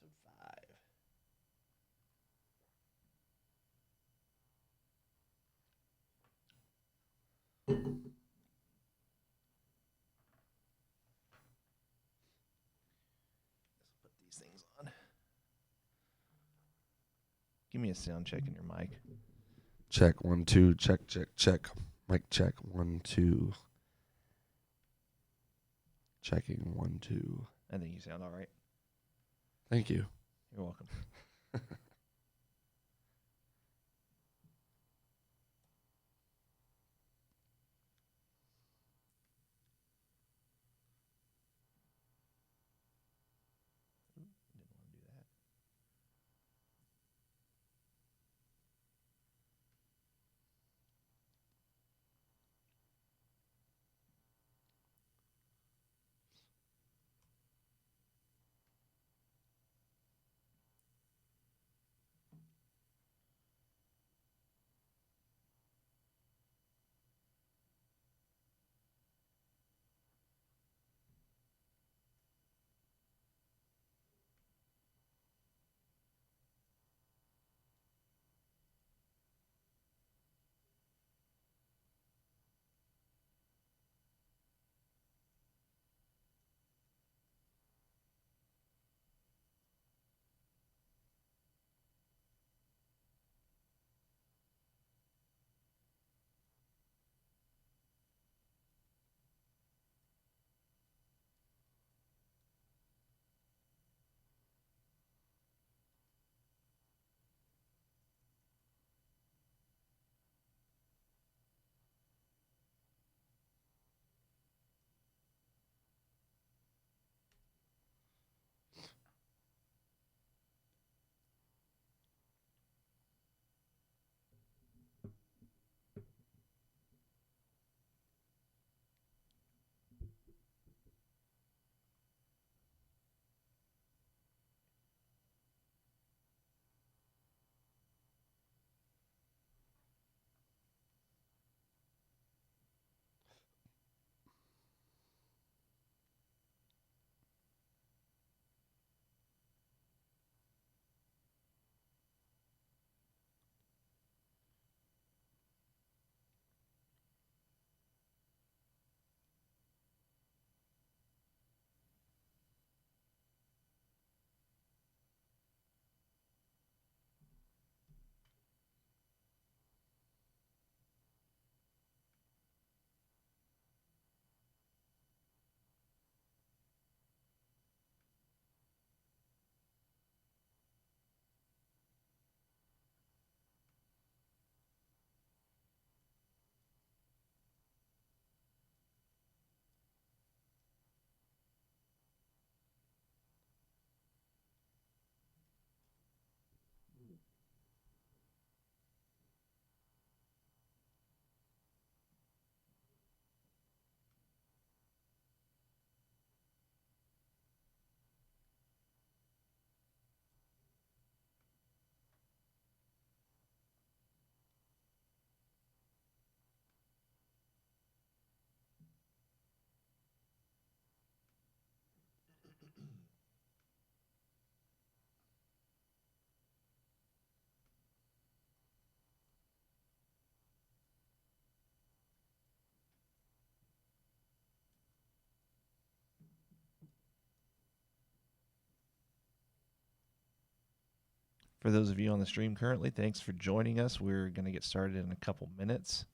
Episode 5. Let's put these things on. Give me a sound check in your mic. Check 1 2. Check check check. Mic check 1 2. Checking 1 2. I think you sound all right. Thank you. You're welcome. Didn't want to do that. For those of you on the stream currently, thanks for joining us. We're going to get started in a couple minutes.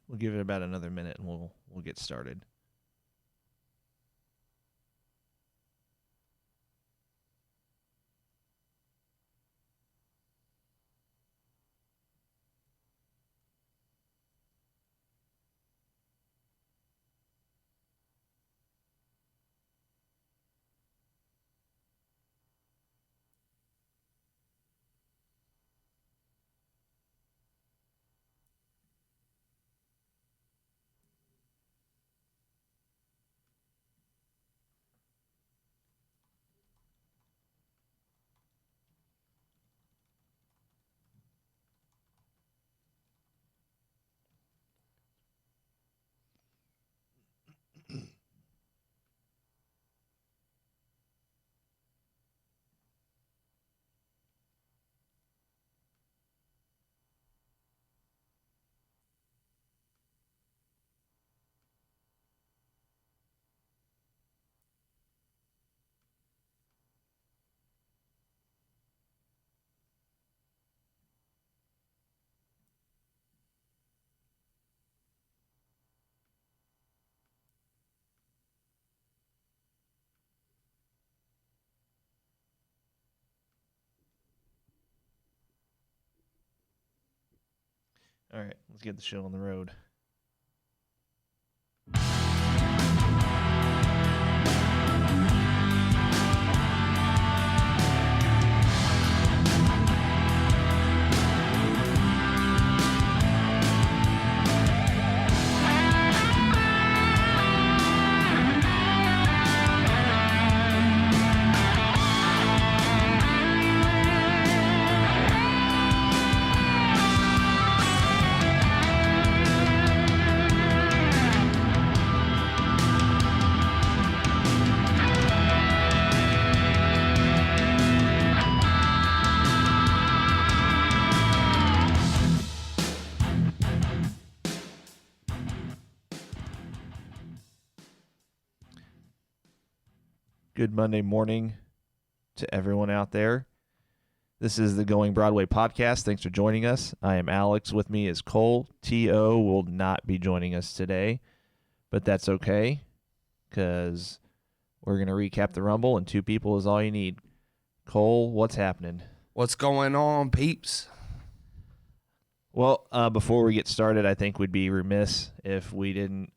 We'll give it about another minute and we'll get started. All right, let's get the show on the road. Good Monday morning to everyone out there. This is the Going Broadway podcast. Thanks for joining us. I am Alex. With me is Cole. T.O. will not be joining us today, but that's okay because we're going to recap the Rumble, and 2 people is all you need. Cole, what's happening? What's going on, peeps? Well, before we get started, I think we'd be remiss if we didn't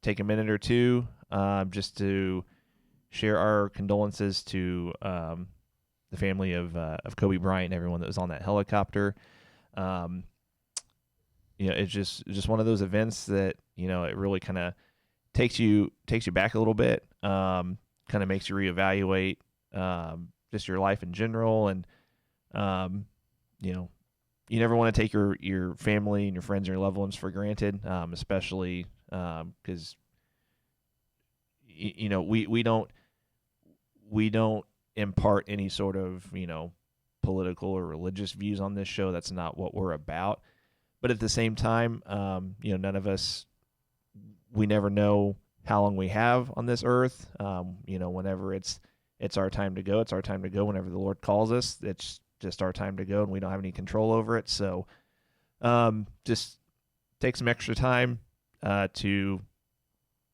take a minute or two just to share our condolences to the family of Kobe Bryant and everyone that was on that helicopter. It's just one of those events that it really kind of takes you back a little bit, kind of makes you reevaluate just your life in general, and you never want to take your family and your friends and your loved ones for granted, especially because we don't impart any sort of political or religious views on this show. That's not what we're about. But at the same time, none of us, we never know how long we have on this earth. Whenever it's our time to go, it's our time to go. Whenever the Lord calls us, it's just our time to go, and we don't have any control over it. So just take some extra time to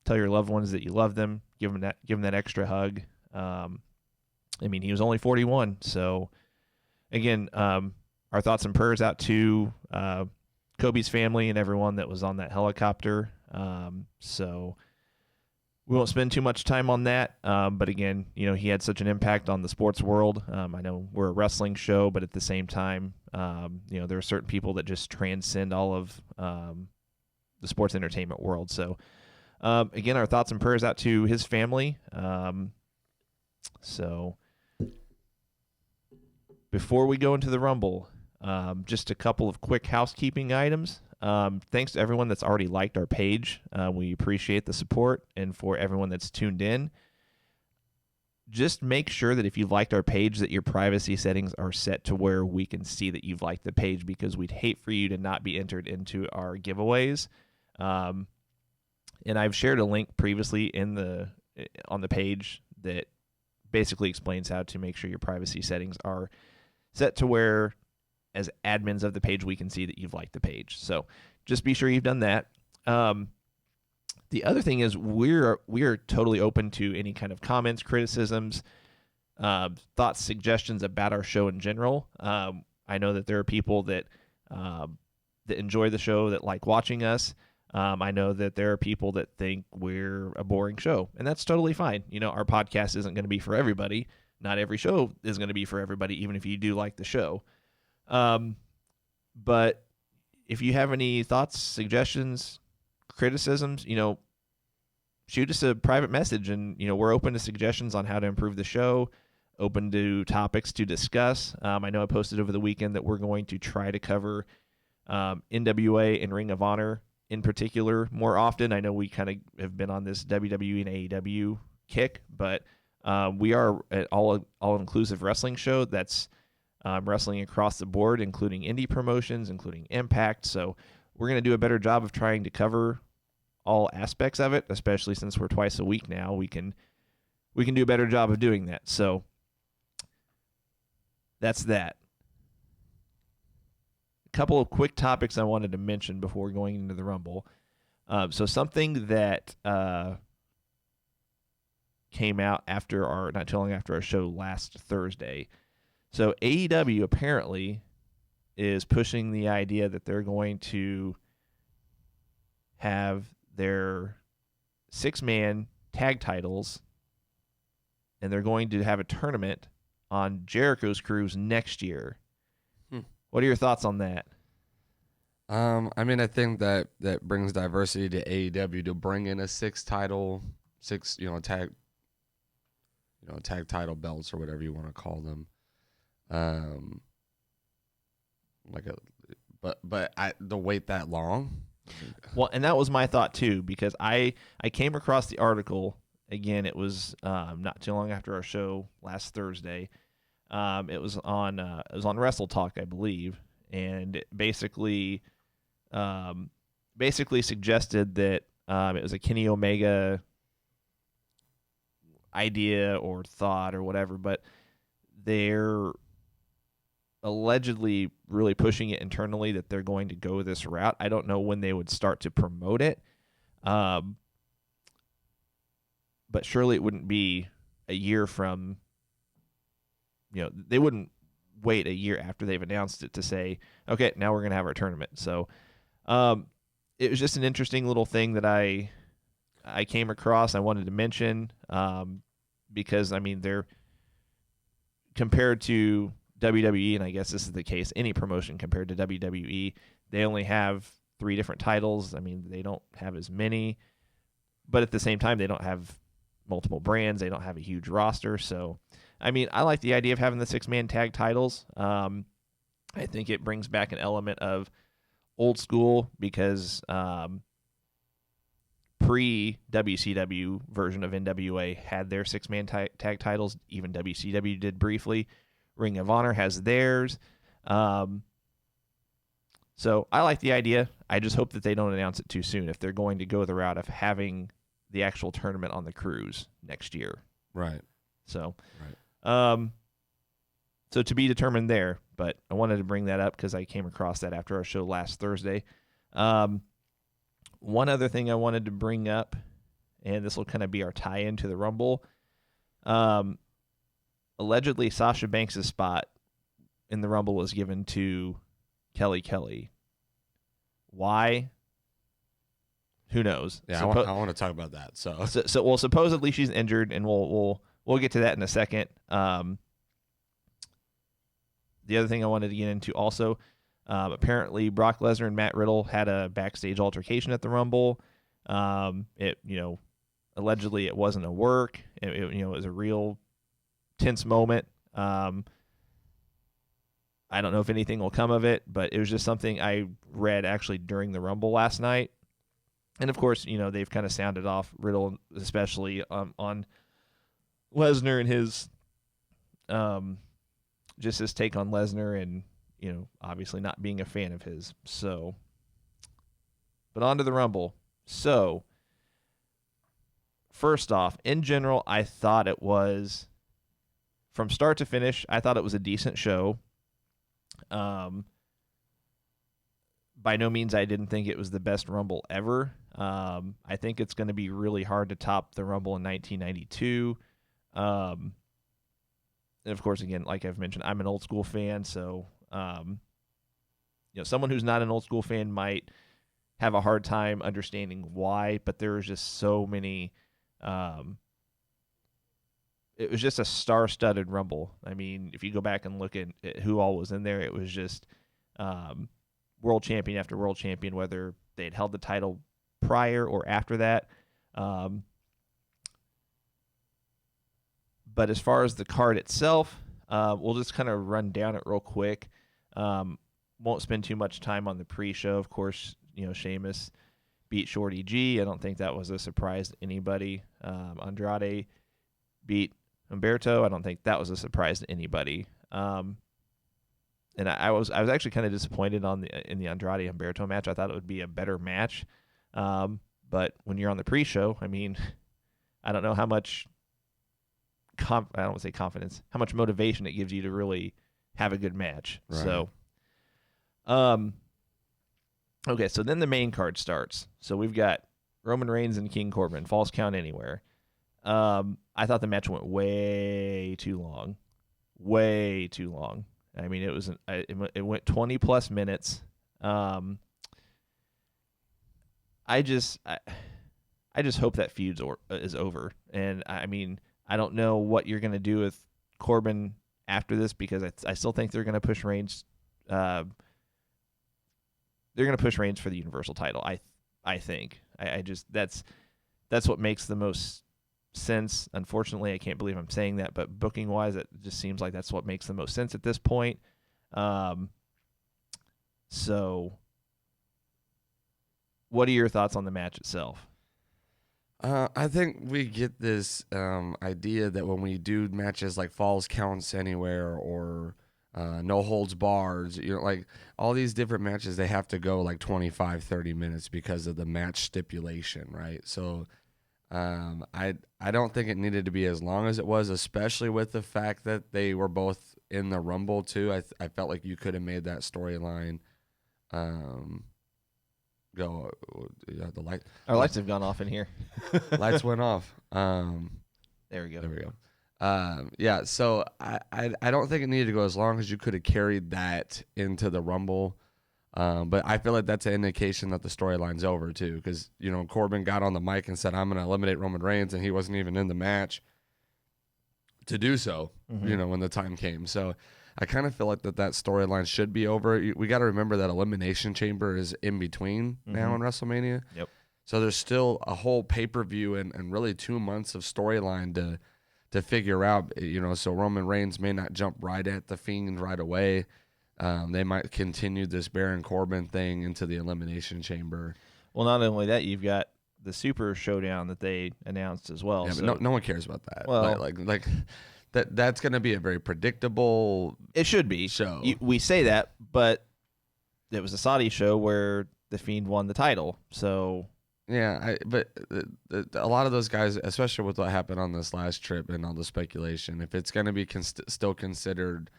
tell your loved ones that you love them. Give them that extra hug. He was only 41, so again, our thoughts and prayers out to Kobe's family and everyone that was on that helicopter. So we won't spend too much time on that, but again, he had such an impact on the sports world. I know we're a wrestling show, but at the same time, there are certain people that just transcend all of the sports entertainment world. So again, our thoughts and prayers out to his family. So before we go into the Rumble, just a couple of quick housekeeping items. Thanks to everyone that's already liked our page. We appreciate the support, and for everyone that's tuned in, just make sure that if you've liked our page that your privacy settings are set to where we can see that you've liked the page, because we'd hate for you to not be entered into our giveaways. And I've shared a link previously on the page that basically explains how to make sure your privacy settings are set to where, as admins of the page, we can see that you've liked the page. So just be sure you've done that. The other thing is we are totally open to any kind of comments, criticisms, thoughts, suggestions about our show in general. I know that there are people that enjoy the show, that like watching us. I know that there are people that think we're a boring show, and that's totally fine. Our podcast isn't going to be for everybody. Not every show is going to be for everybody, even if you do like the show. But if you have any thoughts, suggestions, criticisms, shoot us a private message, and we're open to suggestions on how to improve the show, open to topics to discuss. I know I posted over the weekend that we're going to try to cover NWA and Ring of Honor in particular more often. I know we kind of have been on this WWE and AEW kick, but we are an all-inclusive wrestling show that's wrestling across the board, including indie promotions, including Impact. So we're going to do a better job of trying to cover all aspects of it, especially since we're twice a week now. We can do a better job of doing that. So that's that. A couple of quick topics I wanted to mention before going into the Rumble. So something that came out not too long after our show last Thursday. So AEW apparently is pushing the idea that they're going to have their 6-man tag titles, and they're going to have a tournament on Jericho's cruise next year. What are your thoughts on that? I mean, I think that brings diversity to AEW to bring in a tag title belts or whatever you want to call them. To wait that long. Well, and that was my thought too, because I came across the article again. It was not too long after our show last Thursday. It was on Wrestle Talk, I believe, and it basically suggested that it was a Kenny Omega idea or thought or whatever, but they're allegedly really pushing it internally that they're going to go this route. I don't know when they would start to promote it, but surely it wouldn't be a year from, they wouldn't wait a year after they've announced it to say, okay, now we're going to have our tournament. So it was just an interesting little thing that I came across. I wanted to mention because, I mean, they're compared to WWE, and I guess this is the case, any promotion compared to WWE, they only have 3 different titles. I mean, they don't have as many, but at the same time, they don't have multiple brands. They don't have a huge roster. So, I mean, I like the idea of having the 6-man tag titles. I think it brings back an element of old school because pre-WCW version of NWA had their 6-man tag titles. Even WCW did briefly. Ring of Honor has theirs. So I like the idea. I just hope that they don't announce it too soon if they're going to go the route of having the actual tournament on the cruise next year. Right. So, so to be determined there, but I wanted to bring that up because I came across that after our show last Thursday. One other thing I wanted to bring up, and this will kind of be our tie-in to the Rumble. Allegedly, Sasha Banks' spot in the Rumble was given to Kelly. Why? Who knows? Yeah, I want to talk about that. So well, supposedly she's injured, and we'll get to that in a second. The other thing I wanted to get into also, apparently Brock Lesnar and Matt Riddle had a backstage altercation at the Rumble. Allegedly it wasn't a work. It was a real tense moment. I don't know if anything will come of it, but it was just something I read actually during the Rumble last night. And of course, they've kind of sounded off Riddle, especially on Lesnar and his just his take on Lesnar, and obviously not being a fan of his. So, but on to the Rumble. So, first off, in general, I thought it was, from start to finish, I thought it was a decent show. By no means I didn't think it was the best Rumble ever. I think it's going to be really hard to top the Rumble in 1992. And of course, again, like I've mentioned, I'm an old school fan, so someone who's not an old school fan might have a hard time understanding why, but there was just so many. It was just a star-studded Rumble. I mean, if you go back and look at who all was in there, it was just world champion after world champion, whether they'd held the title prior or after that. But as far as the card itself, we'll just kind of run down it real quick. Won't spend too much time on the pre-show. Of course, Sheamus beat Shorty G. I don't think that was a surprise to anybody. Andrade beat Humberto. I don't think that was a surprise to anybody. And I was actually kind of disappointed in the Andrade Humberto match. I thought it would be a better match. But when you're on the pre-show, I mean, I don't know how much I don't want to say confidence, how much motivation it gives you to really have a good match. Right. So, okay, so then the main card starts. So we've got Roman Reigns and King Corbin, Falls Count Anywhere. I thought the match went way too long. I mean, it went 20 plus minutes. I just hope that feud is over. And I mean, I don't know what you're gonna do with Corbin after this, because I still think they're gonna push Reigns. They're gonna push Reigns for the Universal title. I think. I just that's what makes the most sense. Unfortunately, I can't believe I'm saying that, but booking wise, it just seems like that's what makes the most sense at this point. So, what are your thoughts on the match itself? I think we get this idea that when we do matches like Falls Counts Anywhere or No Holds Bars, like all these different matches, they have to go like 25, 30 minutes because of the match stipulation, right? So I don't think it needed to be as long as it was, especially with the fact that they were both in the Rumble too. I felt like you could have made that storyline go. The light. Our lights have gone off in here. Lights went off. There we go. There we go. Yeah. So I don't think it needed to go as long as you could have carried that into the Rumble. But I feel like that's an indication that the storyline's over too, because Corbin got on the mic and said, "I'm going to eliminate Roman Reigns," and he wasn't even in the match to do so. Mm-hmm. When the time came. So I kind of feel like that storyline should be over. We got to remember that Elimination Chamber is in between now in WrestleMania. Yep. So there's still a whole pay-per-view and really 2 months of storyline to figure out. So Roman Reigns may not jump right at the Fiend right away. They might continue this Baron Corbin thing into the Elimination Chamber. Well, not only that, you've got the Super Showdown that they announced as well. Yeah, so, but no one cares about that. Well, like that's going to be a very predictable. It should be. Show. We say that, but it was a Saudi show where the Fiend won the title. So yeah, but a lot of those guys, especially with what happened on this last trip and all the speculation, if it's going to be still considered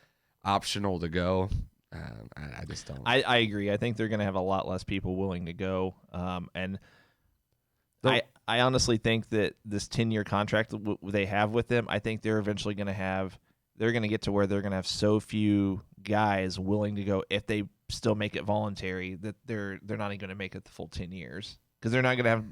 optional to go, I just don't. I agree. I think they're going to have a lot less people willing to go. And I honestly think that this 10-year contract they have with them, I think they're eventually going to get to where they're going to have so few guys willing to go, if they still make it voluntary, that they're not even going to make it the full 10 years, because they're not going to have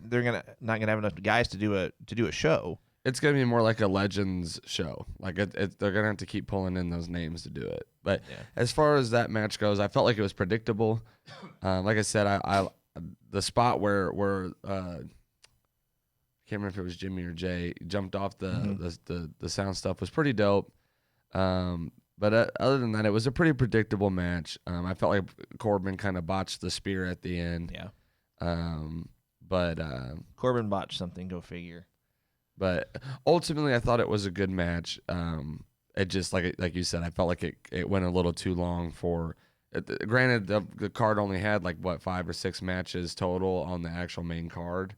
enough guys to do a show. It's going to be more like a Legends show. Like they're going to have to keep pulling in those names to do it. But as far as that match goes, I felt like it was predictable. Like I said, I the spot where I can't remember if it was Jimmy or Jay jumped off the sound stuff was pretty dope. But other than that, it was a pretty predictable match. I felt like Corbin kind of botched the spear at the end. Yeah. But Corbin botched something. Go figure. But ultimately, I thought it was a good match. It just like you said, I felt like it went a little too long for. Granted, the card only had 5 or 6 matches total on the actual main card.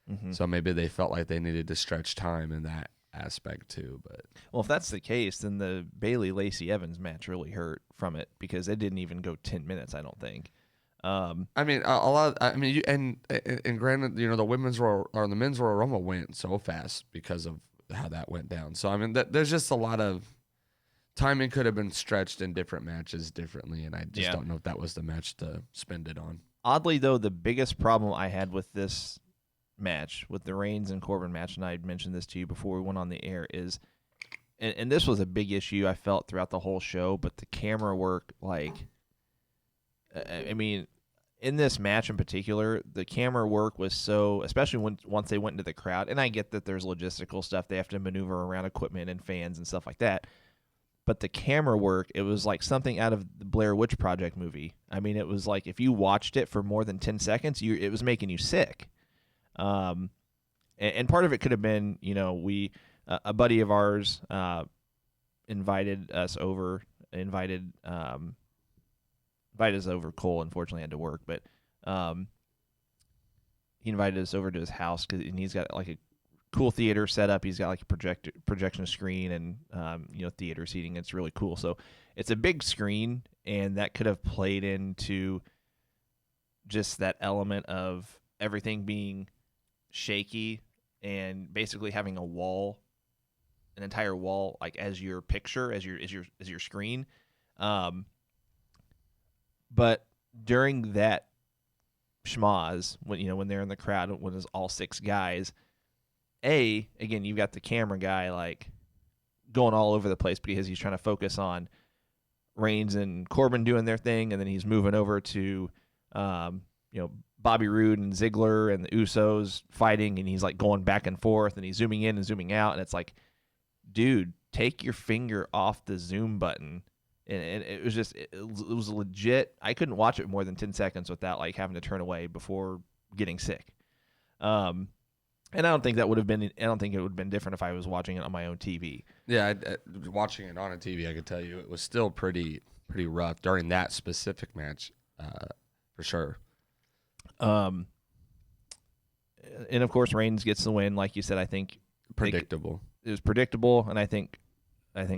Mm-hmm. So maybe they felt like they needed to stretch time in that aspect too. But well, if that's the case, then the Bayley Lacey Evans match really hurt from it, because it didn't even go 10 minutes, I don't think. I mean, a lot. And granted, the women's Royal or the men's Royal Rumble went so fast because of how that went down. So I mean, there's just a lot of timing could have been stretched in different matches differently, and I just don't know if that was the match to spend it on. Oddly, though, the biggest problem I had with this match, with the Reigns and Corbin match, and I had mentioned this to you before we went on the air, is, and this was a big issue I felt throughout the whole show, but the camera work, I mean, in this match in particular, the camera work was so, especially once they went into the crowd, and I get that there's logistical stuff, they have to maneuver around equipment and fans and stuff like that, but the camera work, it was like something out of the Blair Witch Project movie. I mean, it was like if you watched it for more than 10 seconds, it was making you sick. And part of it could have been, a buddy of ours invited us over. Cole unfortunately had to work, but he invited us over to his house, and he's got like a cool theater set up. He's got like a projection screen and theater seating. It's really cool. So it's a big screen, and that could have played into just that element of everything being shaky and basically having an entire wall, like as your picture, as your screen. But during that schmoz, when they're in the crowd, when there's all 6 guys, again, you've got the camera guy like going all over the place because he's trying to focus on Reigns and Corbin doing their thing, and then he's moving over to, Bobby Roode and Ziggler and the Usos fighting, and he's like going back and forth, and he's zooming in and zooming out, and it's like, dude, take your finger off the zoom button. And it was just, it was legit. I couldn't watch it more than 10 seconds without like having to turn away before getting sick. And I don't think it would have been different if I was watching it on my own TV. Yeah, watching it on a TV, I could tell you it was still pretty rough during that specific match, for sure. And of course, Reigns gets the win. Like you said, I think predictable. It was predictable, and I think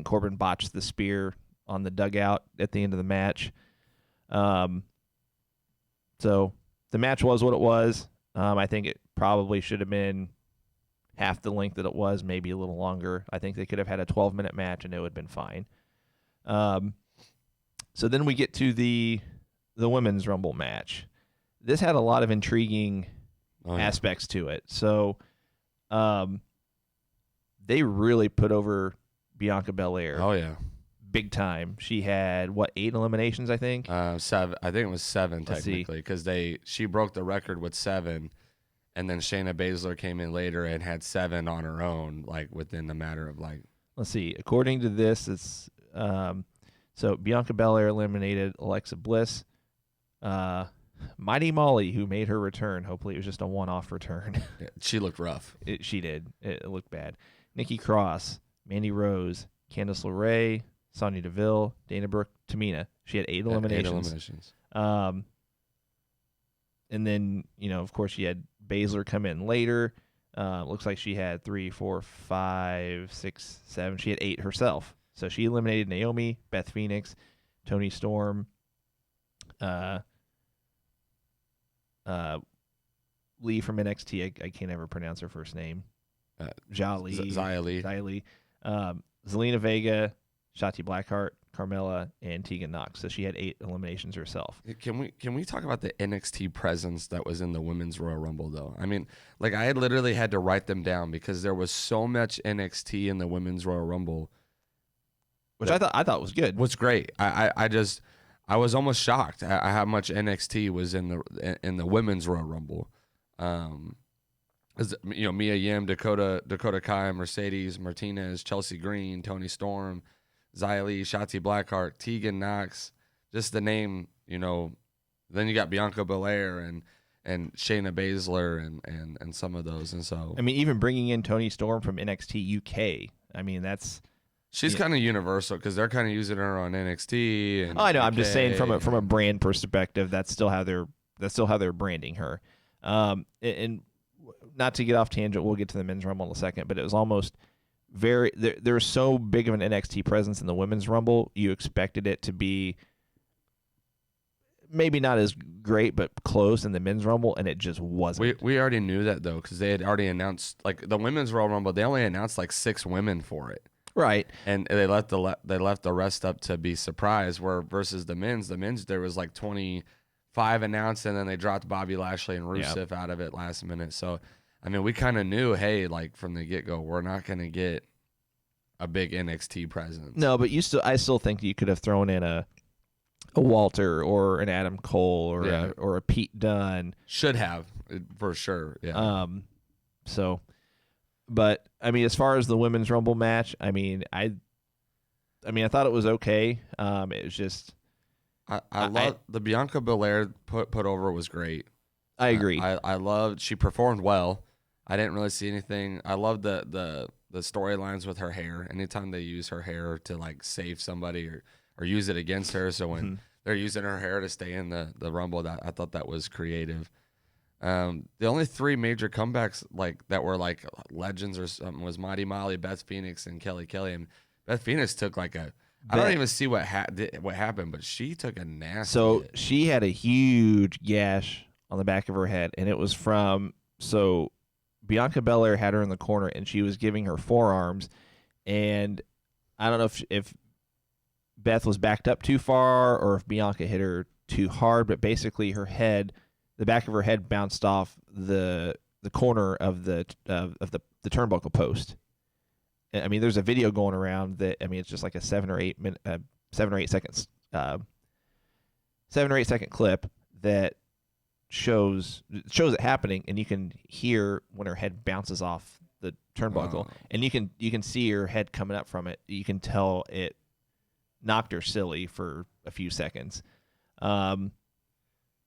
Corbin botched the spear on the dugout at the end of the match. So the match was what it was. I think it probably should have been half the length that it was, maybe a little longer. I think they could have had a 12-minute match and it would have been fine. So then we get to the Women's Rumble match. This had a lot of intriguing aspects to it. So they really put over Bianca Belair. Oh, yeah. Big time. She had 8 eliminations, I think? 7. I think it was 7 technically, because she broke the record with 7, and then Shayna Baszler came in later and had 7 on her own, like within a matter of like. Let's see. According to this, it's so Bianca Belair eliminated Alexa Bliss, Mighty Molly, who made her return. Hopefully, it was just a one-off return. Yeah, she looked rough. She did. It looked bad. Nikki Cross, Mandy Rose, Candice LeRae, Sonya Deville, Dana Brooke, Tamina. She had 8 eliminations. 8 eliminations. And then, of course, she had Baszler come in later. Looks like she had 3, 4, 5, 6, 7. She had 8 herself. So she eliminated Naomi, Beth Phoenix, Toni Storm, Lee from NXT. I can't ever pronounce her first name. Xia Li. Zelina Vega, Shotzi Blackheart, Carmella, and Tegan Nox. So she had 8 eliminations herself. Can we talk about the NXT presence that was in the Women's Royal Rumble, though? I mean, like, I literally had to write them down because there was so much NXT in the Women's Royal Rumble, which I thought was good. Was great. I was almost shocked at how much NXT was in the Women's Royal Rumble. Mia Yim, Dakota Kai, Mercedes Martinez, Chelsea Green, Toni Storm, Xia Li, Shotzi Blackheart, Tegan Nox, just the name, Then you got Bianca Belair and Shayna Baszler and some of those, and so I mean, even bringing in Toni Storm from NXT UK. I mean, she's kind of universal because they're kind of using her on NXT. And I know. UK. I'm just saying from a brand perspective, that's still how they're branding her. And not to get off tangent, we'll get to the Men's Rumble in a second, but it was almost there's so big of an NXT presence in the Women's Rumble, you expected it to be maybe not as great, but close in the Men's Rumble, and it just wasn't. We already knew that, though, because they had already announced, like, the Women's Royal Rumble, they only announced, like, 6 women for it. Right. And they left the rest up to be surprised, where versus the men's, there was, like, 25 announced, and then they dropped Bobby Lashley and Rusev out of it last minute. So, I mean, we kind of knew, hey, like, from the get-go, we're not going to get a big NXT presence. No, but I still think you could have thrown in a Walter or an Adam Cole or a Pete Dunne. Should have, for sure. Yeah. But I mean, as far as the Women's Rumble match, I thought it was okay. It was just I love the Bianca Belair put over was great. I agree. I loved, she performed well. I didn't really see anything. I love the storylines with her hair. Anytime they use her hair to, like, save somebody or use it against her. So when they're using her hair to stay in the Rumble, I thought that was creative. The only 3 major comebacks that were like legends or something was Mighty Molly, Beth Phoenix, and Kelly Kelly. And Beth Phoenix took I don't even see what happened, but she took a nasty. So hit. she had a huge gash on the back of her head, and it was so Bianca Belair had her in the corner, and she was giving her forearms, and I don't know if Beth was backed up too far or if Bianca hit her too hard, but basically the back of her head bounced off the corner of the turnbuckle post. I mean, there's a video going around that, I mean, it's just like a 7 or 8 seconds, 7 or 8 second clip that shows it happening, and you can hear when her head bounces off the turnbuckle, and you can see her head coming up from it. You can tell it knocked her silly for a few seconds.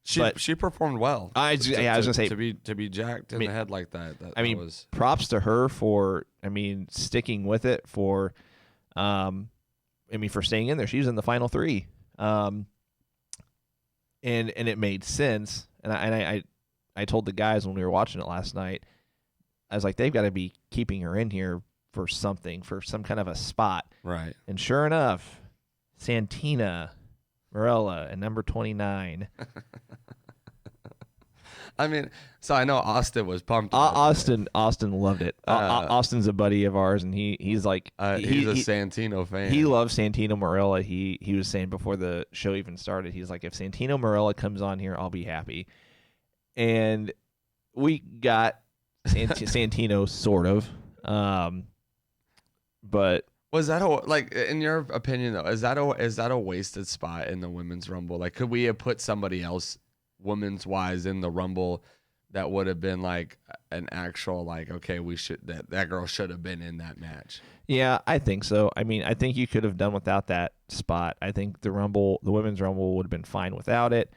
She performed well. I was gonna say to be jacked in the head like that. That was props to her for sticking with it for for staying in there. She was in the final 3, and it made sense. And I told the guys when we were watching it last night, I was like, they've got to be keeping her in here for something, for some kind of a spot, right? And sure enough, Santina Marella at number 29. I mean, so I know Austin was pumped. Austin loved it. Austin's a buddy of ours, and he's like he's a Santino fan. He loves Santino Marella. He was saying before the show even started, he's like, if Santino Marella comes on here, I'll be happy. And we got Santino sort of, but. Was that in your opinion though? Is that a wasted spot in the women's rumble? Like, could we have put somebody else, women's wise, in the rumble that would have been like an actual okay, we should that girl should have been in that match? Yeah, I think so. I mean, I think you could have done without that spot. I think the women's rumble would have been fine without it.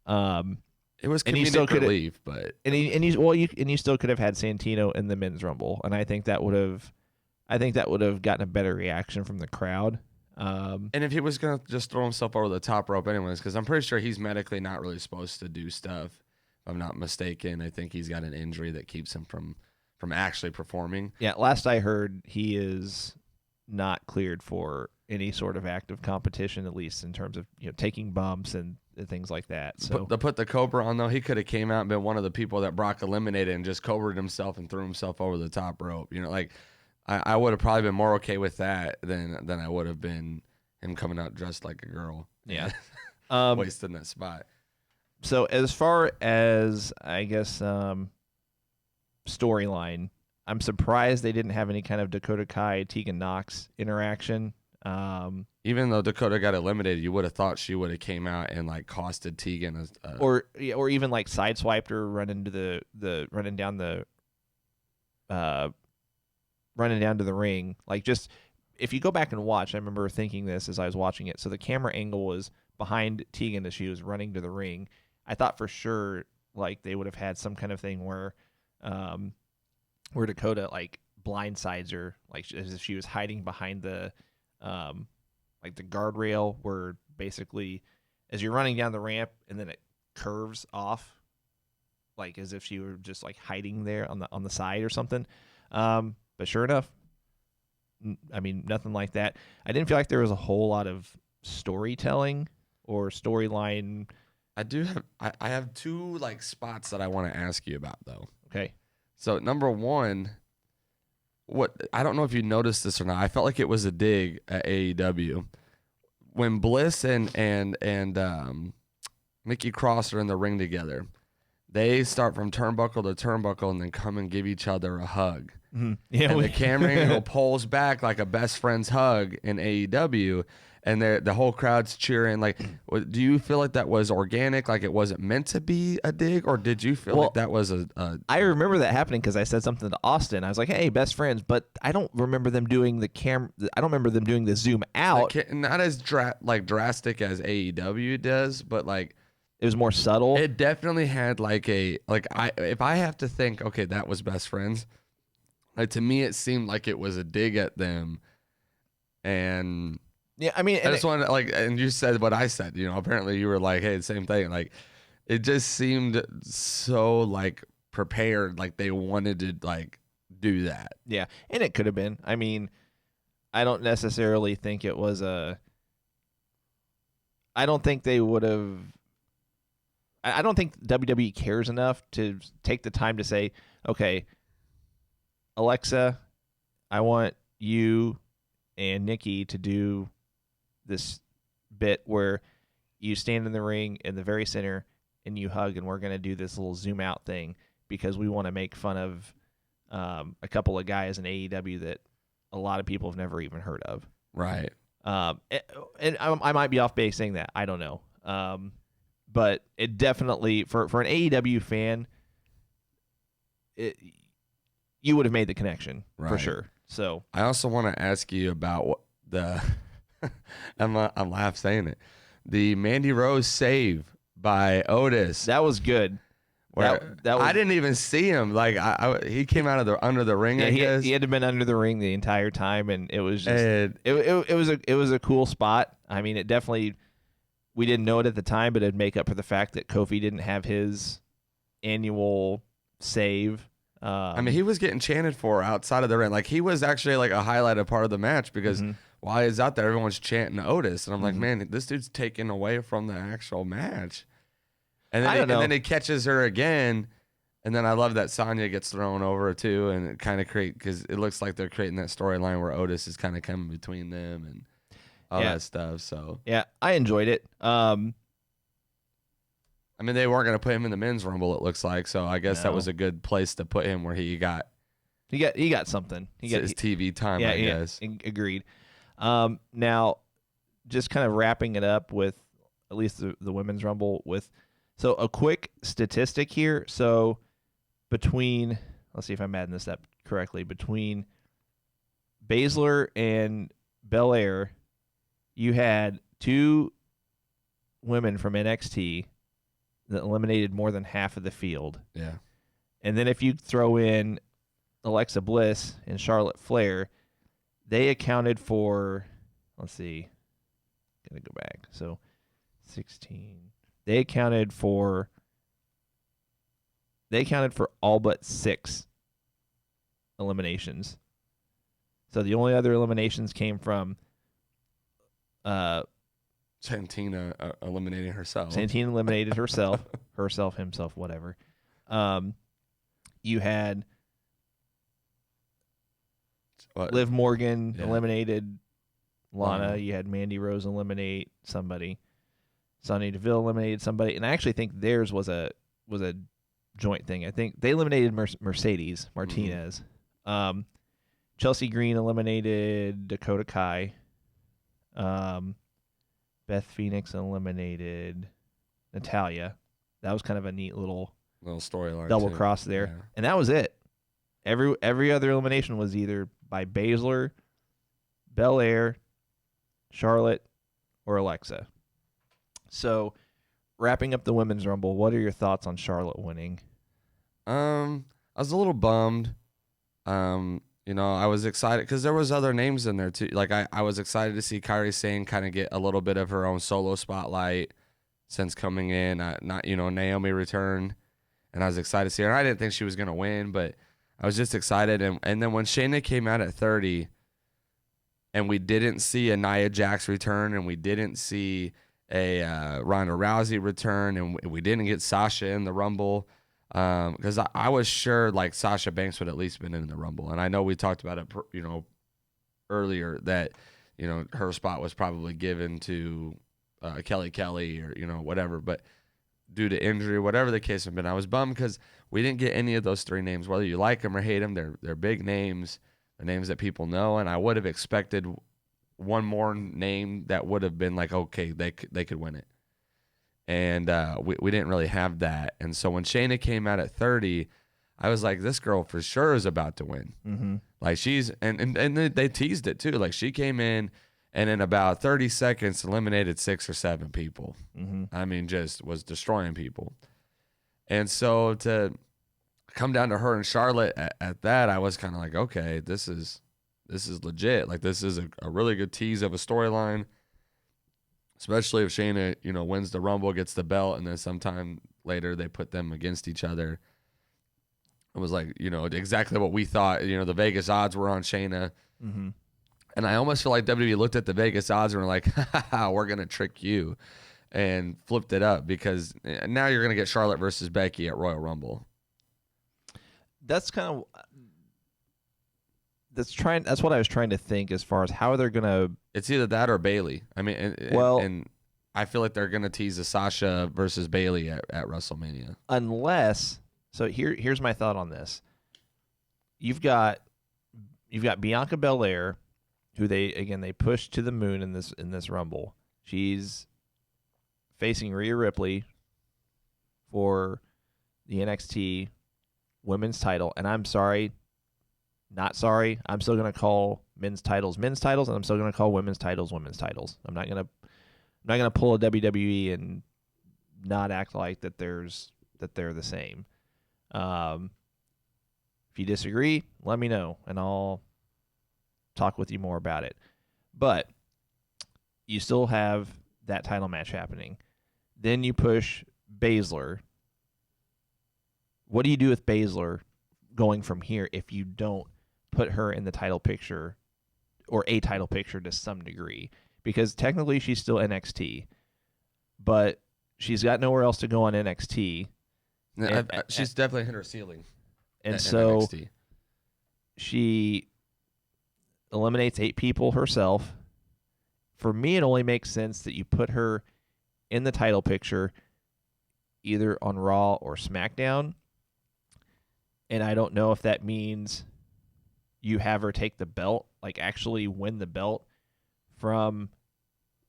It was comedic relief, but you still could have had Santino in the men's rumble, and I think that would have gotten a better reaction from the crowd. And if he was going to just throw himself over the top rope anyways, because I'm pretty sure he's medically not really supposed to do stuff, if I'm not mistaken. I think he's got an injury that keeps him from actually performing. Yeah, last I heard, he is not cleared for any sort of active competition, at least in terms of taking bumps and things like that. So to put the Cobra on, though, he could have came out and been one of the people that Brock eliminated and just cobraed himself and threw himself over the top rope. I would have probably been more okay with that than I would have been him coming out dressed like a girl. Yeah. Wasting that spot. So as far as, I guess, storyline, I'm surprised they didn't have any kind of Dakota Kai, Tegan Nox interaction. Even though Dakota got eliminated, you would have thought she would have came out and costed Tegan, or even sideswiped her, running down to the ring. Just if you go back and watch, I remember thinking this as I was watching it. So the camera angle was behind Tegan as she was running to the ring. I thought for sure they would have had some kind of thing where Dakota blindsides her, as if she was hiding behind the the guardrail, where basically as you're running down the ramp and then it curves off, as if she were just hiding there on the side or something. But sure enough, nothing like that. I didn't feel like there was a whole lot of storytelling or storyline. I have 2 spots that I want to ask you about though. Okay. So number 1, I don't know if you noticed this or not. I felt like it was a dig at AEW when Bliss and Nikki Cross are in the ring together. They start from turnbuckle to turnbuckle and then come and give each other a hug. Mm-hmm. Yeah, and the camera angle pulls back like a best friend's hug in AEW, and the whole crowd's cheering. Do you feel like that was organic, like it wasn't meant to be a dig, or did you feel like that was a I remember that happening because I said something to Austin. I was like, "Hey, best friends," but I don't remember them doing the I don't remember them doing the zoom out. Not as drastic as AEW does, but it was more subtle. It definitely had if I have to think, okay, that was best friends. To me, it seemed like it was a dig at them, and yeah, I just wanted and you said what I said. Apparently you were like, hey, the same thing. It just seemed so prepared, they wanted to do that. Yeah, and it could have been. I don't necessarily think it was a. I don't think they would have. I don't think WWE cares enough to take the time to say, okay, Alexa, I want you and Nikki to do this bit where you stand in the ring in the very center and you hug, and we're going to do this little zoom out thing because we want to make fun of a couple of guys in AEW that a lot of people have never even heard of. Right. And I might be off base saying that. I don't know. But it definitely, for an AEW fan, you would have made the connection for sure. So I also want to ask you about what the I'm laughing saying it. The Mandy Rose save by Otis. that was good. Where That was, I didn't even see him. Like he came out of under the ring. yeah, I guess he had to been under the ring the entire time, and it was just And- it was a cool spot. I mean, it definitely, we didn't know it at the time, but it'd make up for the fact that Kofi didn't have his annual save. I mean, he was getting chanted for outside of the ring. Like he was actually like a highlighted part of the match because while he's out there, everyone's chanting Otis, and I'm like, man, this dude's taken away from the actual match. And then he catches her again, and then I love that Sonya gets thrown over too, and it kind of because it looks like they're creating that storyline where Otis is kind of coming between them and all that stuff. So yeah, I enjoyed it. I mean, they weren't going to put him in the men's rumble, it looks like. So I guess that was a good place to put him where he got something. He got his TV time, yeah, I guess. Agreed. Now, just kind of wrapping it up with at least the women's rumble with, so a quick statistic here. So between, let's see if I'm adding this up correctly, between Baszler and Belair, you had 2 women from NXT that eliminated more than half of the field. Yeah. And then if you throw in Alexa Bliss and Charlotte Flair, they accounted for, let's see, gonna go back. So 16. They accounted for all but 6 eliminations. So the only other eliminations came from Santina eliminating herself. Santina eliminated herself, himself, whatever. You had Liv Morgan eliminated Lana. You had Mandy Rose eliminate somebody. Sonya Deville eliminated somebody, and I actually think theirs was a joint thing. I think they eliminated Mercedes Martinez. Chelsea Green eliminated Dakota Kai. Beth Phoenix eliminated Natalya. That was kind of a neat little storyline, double cross there, and that was it. Every other elimination was either by Baszler, Belair, Charlotte, or Alexa. So, wrapping up the women's rumble, what are your thoughts on Charlotte winning? I was a little bummed. I was excited because there was other names in there too. Like I was excited to see Kairi Sane kind of get a little bit of her own solo spotlight since coming in. Naomi returned, and I was excited to see her. I didn't think she was gonna win, but I was just excited. And then when Shayna came out at 30, and we didn't see a Nia Jax return, and we didn't see a Ronda Rousey return, and we didn't get Sasha in the Rumble. Because I was sure like Sasha Banks would at least been in the Rumble, and I know we talked about it, earlier that her spot was probably given to Kelly or whatever, but due to injury, whatever the case had been, I was bummed because we didn't get any of those 3 names. Whether you like them or hate them, they're big names, they're names that people know, and I would have expected one more name that would have been like, okay, they could win it. And we didn't really have that. And so when Shayna came out at 30, I was like, this girl for sure is about to win. Mm-hmm. Like she's and they teased it too. Like she came in and in about 30 seconds eliminated 6 or 7 people. Mm-hmm. I mean, just was destroying people. And so to come down to her and Charlotte at that, I was kind of like, okay, this is legit. Like this is a really good tease of a storyline. Especially if Shayna, wins the Rumble, gets the belt, and then sometime later they put them against each other. It was like, exactly what we thought. The Vegas odds were on Shayna. Mm-hmm. And I almost feel like WWE looked at the Vegas odds and were like, we're going to trick you, and flipped it up because now you're going to get Charlotte versus Becky at Royal Rumble. That's kind of That's what I was trying to think as far as how they're gonna. It's either that or Bailey. I mean, and I feel like they're gonna tease a Sasha versus Bailey at WrestleMania. Unless, so here's my thought on this. You've got Bianca Belair, who they pushed to the moon in this Rumble. She's facing Rhea Ripley for the NXT Women's title, and I'm sorry, not sorry. I'm still gonna call men's titles, and I'm still gonna call women's titles. I'm not gonna pull a WWE and not act like that they're the same. If you disagree, let me know, and I'll talk with you more about it. But you still have that title match happening. Then you push Baszler. What do you do with Baszler going from here if you don't put her in the title picture or a title picture to some degree? Because technically she's still NXT, but she's got nowhere else to go on NXT. She's definitely hit her ceiling. And so NXT. She eliminates 8 people herself. For me, it only makes sense that you put her in the title picture either on Raw or SmackDown. And I don't know if that means you have her take the belt, like actually win the belt from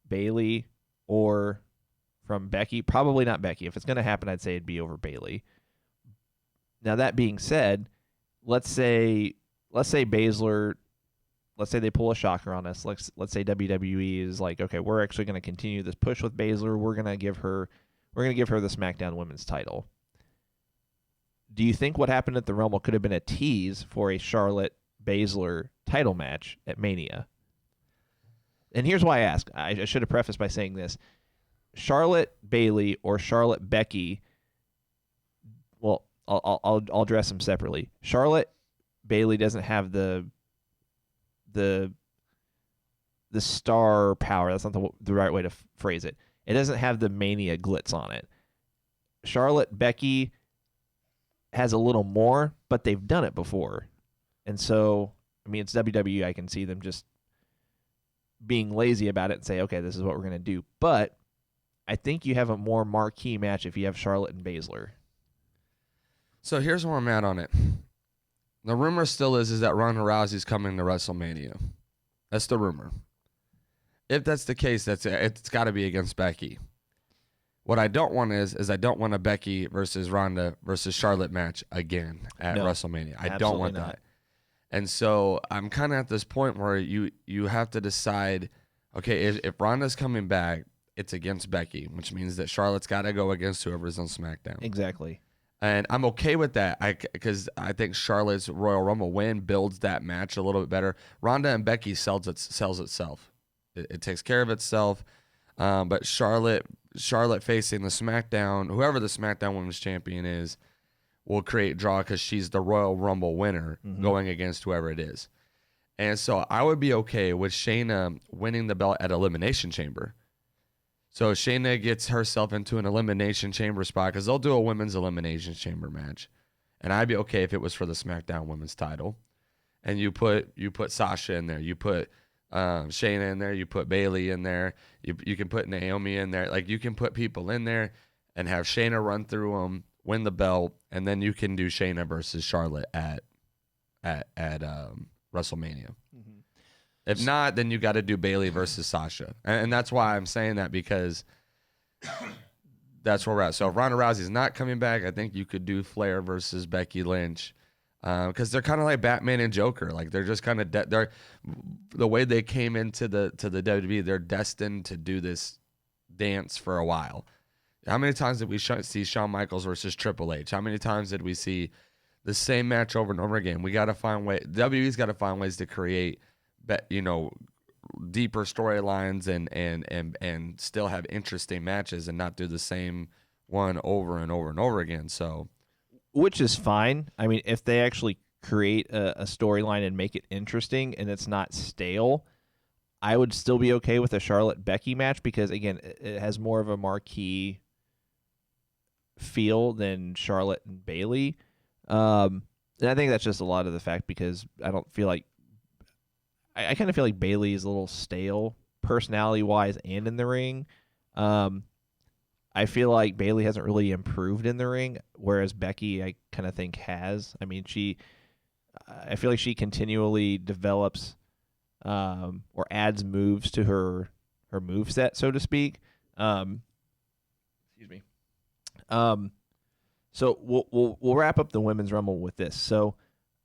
Bailey or from Becky. Probably not Becky. If it's going to happen, I'd say it'd be over Bailey. Now, that being said, let's say Baszler, let's say they pull a shocker on us. Let's say WWE is like, okay, we're actually going to continue this push with Baszler. We're going to give her the SmackDown Women's title. Do you think what happened at the Rumble could have been a tease for a Charlotte Baszler title match at Mania? And here's why I ask. I should have prefaced by saying this. Charlotte Bailey or Charlotte Becky, well, I'll address them separately. Charlotte Bailey doesn't have the star power. That's not the right way to phrase it. It doesn't have the Mania glitz on it. Charlotte Becky has a little more, but they've done it before. And so, I mean, it's WWE. I can see them just being lazy about it and say, okay, this is what we're going to do. But I think you have a more marquee match if you have Charlotte and Baszler. So here's where I'm at on it. The rumor still is that Ronda Rousey's coming to WrestleMania. That's the rumor. If that's the case, it's got to be against Becky. What I don't want is I don't want a Becky versus Ronda versus Charlotte match again at WrestleMania. I don't want that. And so I'm kind of at this point where you have to decide, okay, if Ronda's coming back, it's against Becky, which means that Charlotte's got to go against whoever's on SmackDown. Exactly. And I'm okay with that because I think Charlotte's Royal Rumble win builds that match a little bit better. Ronda and Becky sells itself. It takes care of itself. But Charlotte facing the SmackDown, whoever the SmackDown Women's Champion is, will create draw because she's the Royal Rumble winner going against whoever it is. And so I would be okay with Shayna winning the belt at Elimination Chamber. So Shayna gets herself into an Elimination Chamber spot because they'll do a women's Elimination Chamber match. And I'd be okay if it was for the SmackDown Women's title. And you put Sasha in there. You put Shayna in there. You put Bailey in there. You can put Naomi in there. Like, you can put people in there and have Shayna run through them, win the belt, and then you can do Shayna versus Charlotte at WrestleMania. Mm-hmm. If not, then you got to do Bailey versus Sasha. And that's why I'm saying that, because that's where we're at. So if Ronda Rousey's not coming back, I think you could do Flair versus Becky Lynch. Because they're kind of like Batman and Joker. Like, they're just kind of they're the way they came into the WWE, they're destined to do this dance for a while. How many times did we see Shawn Michaels versus Triple H? How many times did we see the same match over and over again? We got to find WWE's got to find ways to create, deeper storylines and still have interesting matches and not do the same one over and over and over again. So, which is fine. I mean, if they actually create a storyline and make it interesting and it's not stale, I would still be okay with a Charlotte Becky match because, again, it has more of a marquee feel than Charlotte and Bailey. And I think that's just a lot of the fact because I don't feel like I kind of feel like Bailey is a little stale personality wise and in the ring. I feel like Bailey hasn't really improved in the ring, whereas Becky, I kind of think has. I mean, I feel like she continually develops or adds moves to her moveset, so to speak. Excuse me. So we'll wrap up the women's rumble with this. So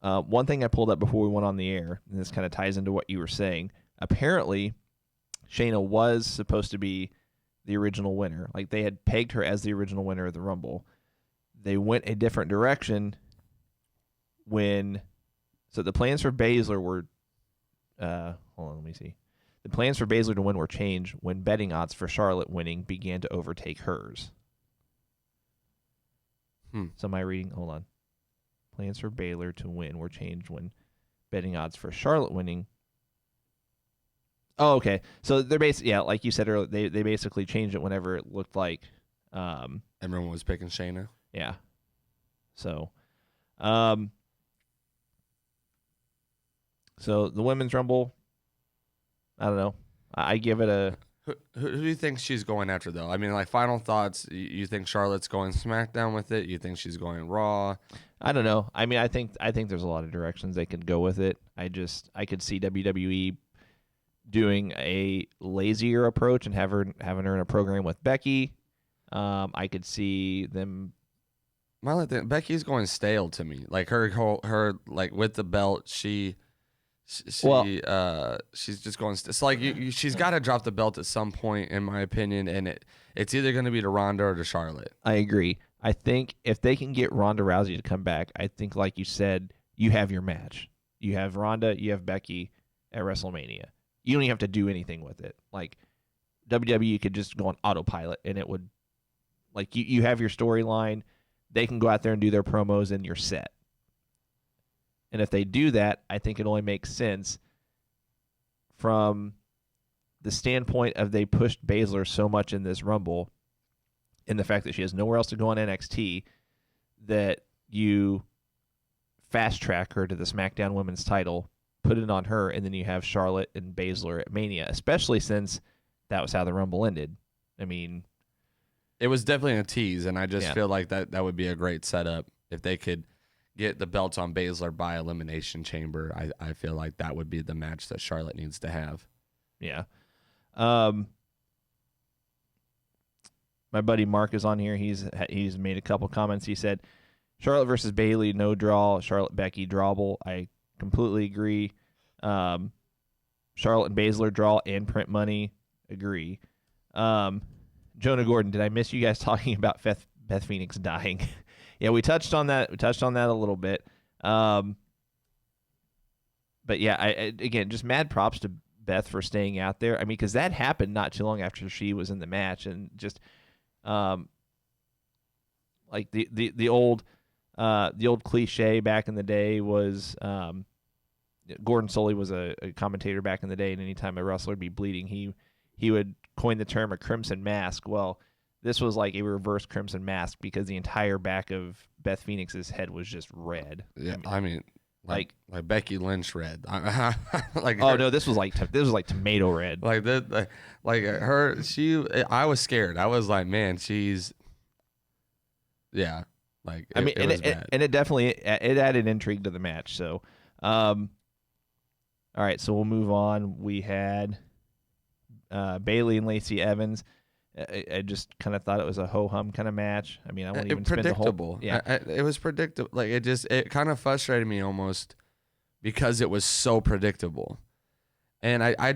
one thing I pulled up before we went on the air, and this kind of ties into what you were saying. Apparently, Shayna was supposed to be the original winner. Like, they had pegged her as the original winner of the Rumble. They went a different direction so the plans for Baszler were hold on, let me see. The plans for Baszler to win were changed when betting odds for Charlotte winning began to overtake hers. So am I reading? Hold on. Plans for Baylor to win were changed when betting odds for Charlotte winning. Oh, okay. So they're basically, yeah, like you said earlier, they basically changed it whenever it looked like everyone was picking Shayna. Yeah. So, so the women's rumble, I don't know. I give it a. Who do you think she's going after, though? I mean, like, final thoughts. You think Charlotte's going SmackDown with it? You think she's going Raw? I don't know. I mean, I think there's a lot of directions they could go with it. I could see WWE doing a lazier approach and having her in a program with Becky. I could see them. Becky's going stale to me. Like, her like with the belt, she's just going. It's like she's got to drop the belt at some point, in my opinion, and it's either going to be to Ronda or to Charlotte. I agree. I think if they can get Ronda Rousey to come back, I think, like you said, you have your match. You have Ronda, you have Becky at WrestleMania. You don't even have to do anything with it. Like, WWE could just go on autopilot, and it would, like, you have your storyline. They can go out there and do their promos, and you're set. And if they do that, I think it only makes sense from the standpoint of they pushed Baszler so much in this Rumble, and the fact that she has nowhere else to go on NXT, that you fast track her to the SmackDown Women's title, put it on her, and then you have Charlotte and Baszler at Mania, especially since that was how the Rumble ended. I mean, it was definitely a tease, and I just feel like that would be a great setup if they could get the belts on Baszler by Elimination Chamber. I feel like that would be the match that Charlotte needs to have. Yeah. My buddy Mark is on here. He's made a couple comments. He said, Charlotte versus Bayley, no draw. Charlotte Becky, drawable. I completely agree. Charlotte and Baszler, draw and print money. Agree. Jonah Gordon, did I miss you guys talking about Beth Phoenix dying? Yeah, we touched on that. We touched on that a little bit. But yeah, again, just mad props to Beth for staying out there. I mean, because that happened not too long after she was in the match, and just like the old cliche back in the day was Gordon Soley was a commentator back in the day, and anytime a wrestler would be bleeding, he would coin the term a crimson mask. Well, this was like a reverse crimson mask because the entire back of Beth Phoenix's head was just red. Yeah, I mean like Becky Lynch red. Like oh no, this was like tomato red. Like that, like her. I was scared. I was like, man, she's. Yeah, like I mean, it definitely added intrigue to the match. So, all right, so we'll move on. We had Bayley and Lacey Evans. I just kind of thought it was a ho-hum kind of match. I mean, I won't even spend the whole... Yeah, it was predictable. Like, it kind of frustrated me almost because it was so predictable. And I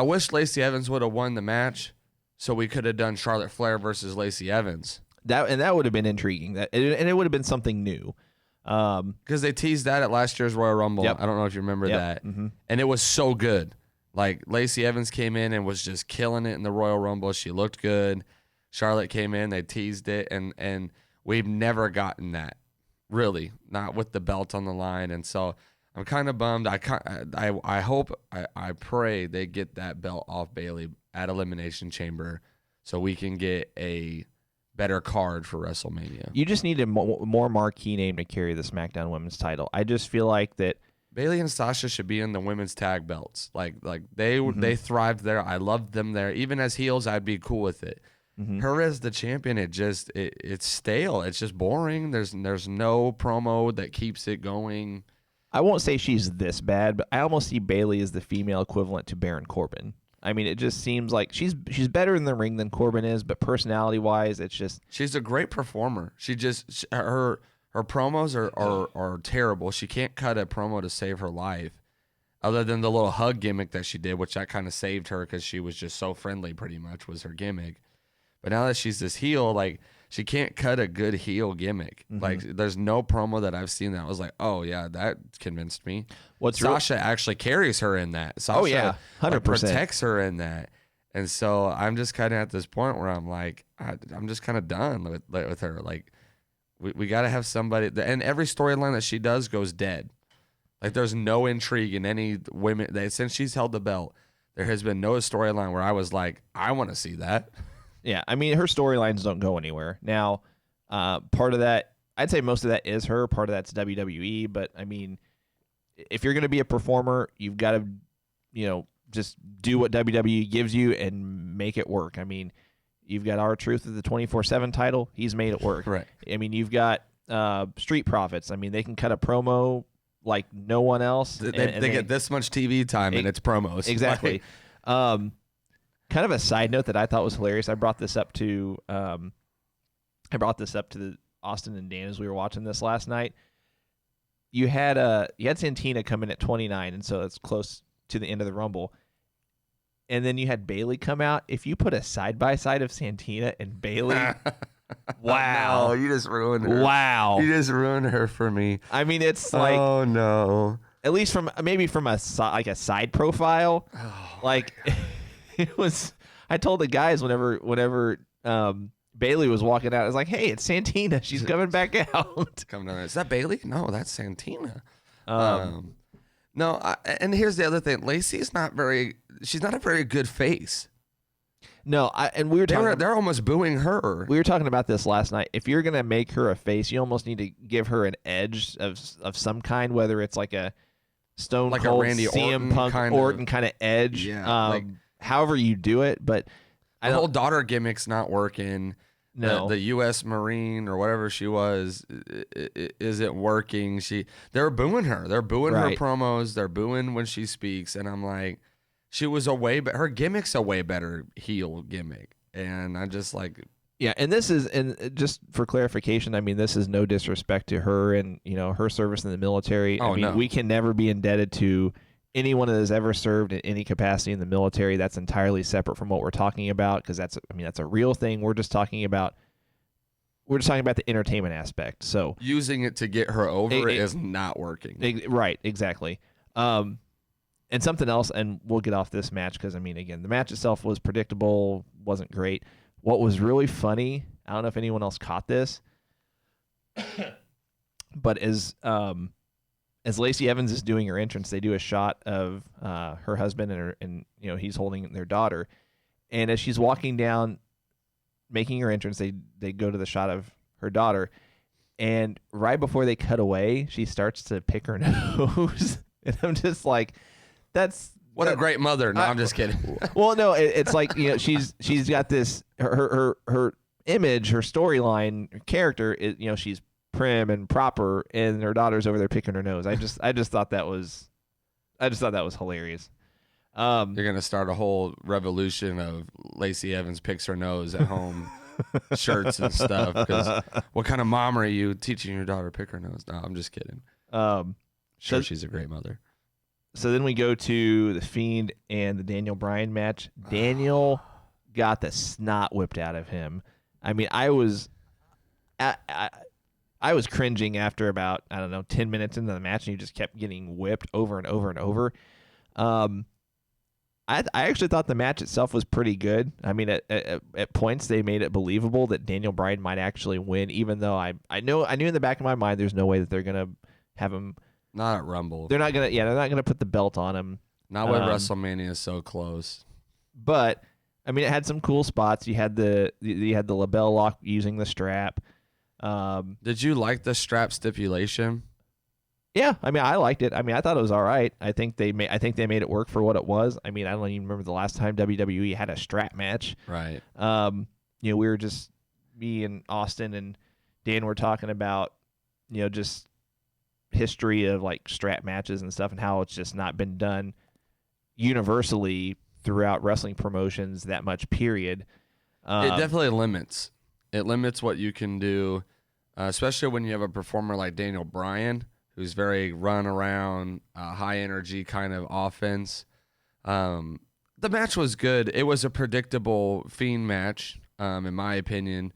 wish Lacey Evans would have won the match so we could have done Charlotte Flair versus Lacey Evans. That would have been intriguing. And it would have been something new. Because they teased that at last year's Royal Rumble. Yep. I don't know if you remember that. Mm-hmm. And it was so good. Like, Lacey Evans came in and was just killing it in the Royal Rumble. She looked good. Charlotte came in, they teased it, and we've never gotten that, really, not with the belt on the line. And so I'm kind of bummed. I hope, I pray they get that belt off Bayley at Elimination Chamber so we can get a better card for WrestleMania. You just need a more marquee name to carry the SmackDown Women's title. I just feel like that Bailey and Sasha should be in the women's tag belts. Like they thrived there. I loved them there. Even as heels, I'd be cool with it. Her as the champion, it's stale. It's just boring. There's no promo that keeps it going. I won't say she's this bad, but I almost see Bailey as the female equivalent to Baron Corbin. I mean, it just seems like she's better in the ring than Corbin is, but personality-wise, it's just... She's a great performer. Her promos are terrible. She can't cut a promo to save her life, other than the little hug gimmick that she did, which that kind of saved her because she was just so friendly, pretty much, was her gimmick. But now that she's this heel, like, she can't cut a good heel gimmick. Like, there's no promo that I've seen that was like, oh, yeah, that convinced me. Sasha actually carries her in that. Sasha 100%. protects her in that. And so I'm just kind of at this point where I'm like, I'm just kind of done with her. Like, we got to have somebody. And every storyline that she does goes dead. Like, there's no intrigue in any women. Since she's held the belt, there has been no storyline where I was like, I want to see that. Yeah, I mean, her storylines don't go anywhere. Now, part of that, I'd say most of that is her. Part of that's WWE. But, I mean, if you're going to be a performer, you've got to, just do what WWE gives you and make it work. I mean, you've got R-Truth with the 24/7 title. He's made it work. Right. I mean, you've got Street Profits. I mean, they can cut a promo like no one else. They get this much TV time and it's promos. Exactly. Kind of a side note that I thought was hilarious. I brought this up to the Austin and Dan as we were watching this last night. You had Santina come in at 29, and so it's close to the end of the Rumble. And then you had Bailey come out. If you put a side by side of Santina and Bailey, wow, no, you just ruined her. Wow, you just ruined her for me. I mean, it's like, oh no. At least from a side profile, like. It was. I told the guys whenever Bailey was walking out, I was like, "Hey, it's Santina. She's coming back out." Coming down. Is that Bailey? No, that's Santina. No. And here's the other thing. Lacey's she's not a very good face. No, and we were talking. They're almost booing her. We were talking about this last night. If you're gonna make her a face, you almost need to give her an edge of some kind, whether it's like a Stone like Cold, a Randy CM Punk, Orton kind of edge. Yeah. However you do it, but the whole daughter gimmick's not working. No, the U.S. Marine or whatever she was isn't working. They're booing her. They're booing her promos. They're booing when she speaks, and I'm like, her gimmick's a way better heel gimmick, and I just like. Yeah, and just for clarification, I mean, this is no disrespect to her and her service in the military. Oh, I mean, no. We can never be indebted to anyone that has ever served in any capacity in the military. That's entirely separate from what we're talking about, because that's a real thing. We're just talking about the entertainment aspect. So using it to get her over is not working. Right, exactly. And something else, and we'll get off this match because, I mean, again, the match itself was predictable, wasn't great. What was really funny, I don't know if anyone else caught this, but as Lacey Evans is doing her entrance, they do a shot of her husband and he's holding their daughter, and as she's walking down, making her entrance, they go to the shot of her daughter, and right before they cut away, she starts to pick her nose, and I'm just like, What a great mother. No, I'm just kidding. Well, no, it's like, she's got this, her image, her storyline, her character is, she's prim and proper, and her daughter's over there picking her nose. I just thought that was hilarious. You're gonna start a whole revolution of Lacey Evans picks her nose at home shirts and stuff. Because what kind of mom are you teaching your daughter to pick her nose? No, I'm just kidding. She's a great mother. So then we go to the Fiend and the Daniel Bryan match. Daniel got the snot whipped out of him. I mean, I was cringing after about, 10 minutes into the match, and he just kept getting whipped over and over and over. I actually thought the match itself was pretty good. I mean, at points they made it believable that Daniel Bryan might actually win, even though I knew in the back of my mind there's no way that they're gonna have him. Not at Rumble. They're not gonna put the belt on him. Not when WrestleMania is so close. But I mean, it had some cool spots. You had the label lock using the strap. Did you like the strap stipulation? Yeah, I mean, I liked it. I mean, I thought it was all right. I think they made it work for what it was. I mean, I don't even remember the last time WWE had a strap match. Right. We were just me and Austin and Dan were talking about, just history of like strap matches and stuff and how it's just not been done universally throughout wrestling promotions that much. Period. It definitely limits. It limits what you can do, especially when you have a performer like Daniel Bryan, who's very run around, high energy kind of offense. The match was good. It was a predictable Fiend match, in my opinion.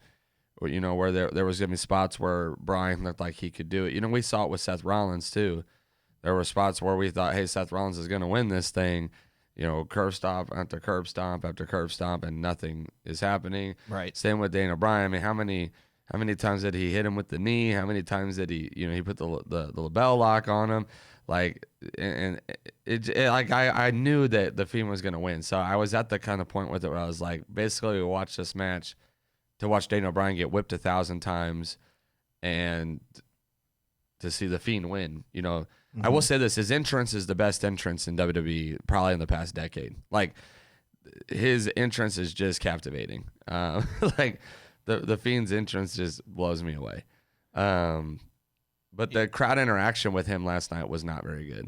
Where there was gonna be spots where Bryan looked like he could do it. We saw it with Seth Rollins too. There were spots where we thought, hey, Seth Rollins is gonna win this thing. Curb stomp after curb stomp after curb stomp, and nothing is happening. Right. Same with Daniel Bryan. I mean, how many times did he hit him with the knee? How many times did he put the label lock on him? Like, and I knew that the Fiend was gonna win. So I was at the kind of point with it where I was like, basically, we watched this match to watch Daniel Bryan get whipped 1,000 times, and to see the Fiend win. I will say this: his entrance is the best entrance in WWE probably in the past decade. Like, his entrance is just captivating. Like, the Fiend's entrance just blows me away. But the crowd interaction with him last night was not very good.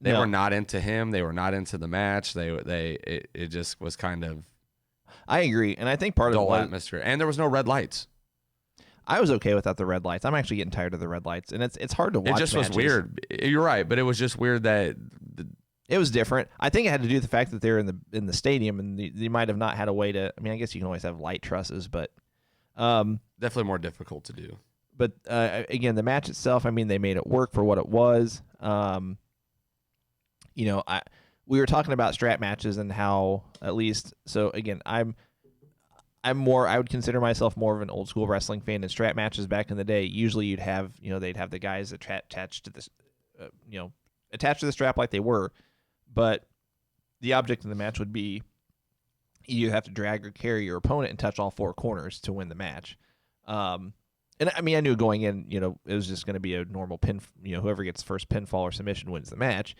They were not into him. They were not into the match. It just was kind of. I agree, and I think part of the atmosphere, and there was no red lights. I was okay without the red lights. I'm actually getting tired of the red lights, and it's hard to watch. It just matches. was weird. You're right, but it was just weird that it was different. I think it had to do with the fact that they're in the stadium, and they might have not had a way to. I mean, I guess you can always have light trusses, but definitely more difficult to do. But again, the match itself, I mean, they made it work for what it was. We were talking about strap matches and how, at least, so again, I would consider myself more of an old school wrestling fan. In strap matches back in the day, usually you'd have, they'd have the guys attached to this, attached to the strap like they were, but the object of the match would be you have to drag or carry your opponent and touch all four corners to win the match. And I mean, I knew going in, it was just going to be a normal pin. Whoever gets first pinfall or submission wins the match.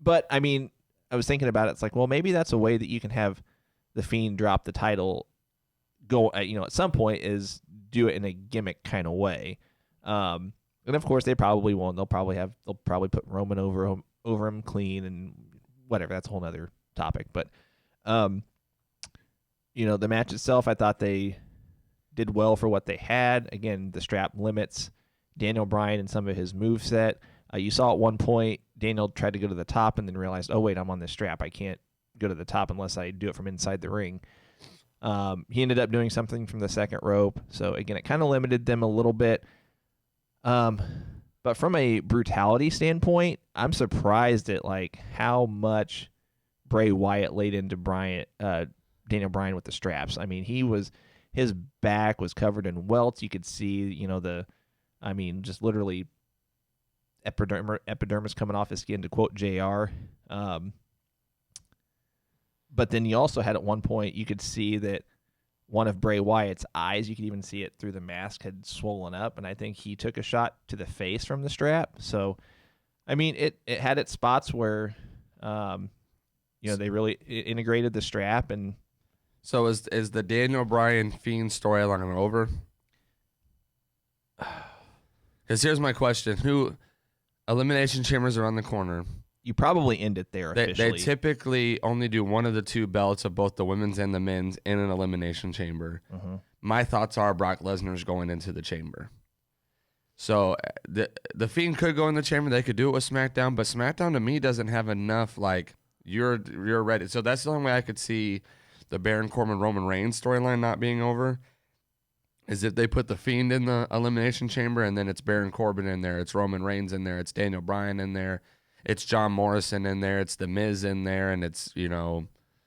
But I mean, I was thinking about it. It's like, well, maybe that's a way that you can have the Fiend drop the title. Go, at some point, is do it in a gimmick kind of way. And of course, they probably won't. They'll probably put Roman over him clean and whatever. That's a whole other topic. But, the match itself, I thought they did well for what they had. Again, the strap limits Daniel Bryan and some of his moveset. You saw at one point, Daniel tried to go to the top and then realized, oh, wait, I'm on this strap. I can't go to the top unless I do it from inside the ring. He ended up doing something from the second rope. So, again, it kind of limited them a little bit. But from a brutality standpoint, I'm surprised at how much Bray Wyatt laid into Daniel Bryan with the straps. I mean, his back was covered in welts. You could see, just literally epidermis coming off his skin, to quote JR. But then you also had at one point, you could see that one of Bray Wyatt's eyes, you could even see it through the mask, had swollen up, and I think he took a shot to the face from the strap. So, I mean, it had its spots where, they really integrated the strap. And so is the Daniel Bryan Fiend storyline over? Because here's my question: Elimination Chambers around the corner. You probably end it there officially. They typically only do one of the two belts of both the women's and the men's in an elimination chamber. Uh-huh. My thoughts are Brock Lesnar's going into the chamber. So the Fiend could go in the chamber. They could do it with SmackDown, but SmackDown to me doesn't have enough you're ready. So that's the only way I could see the Baron Corbin Roman Reigns storyline not being over. Is if they put the Fiend in the elimination chamber and then it's Baron Corbin in there, it's Roman Reigns in there, it's Daniel Bryan in there, it's John Morrison in there, it's The Miz in there, and it's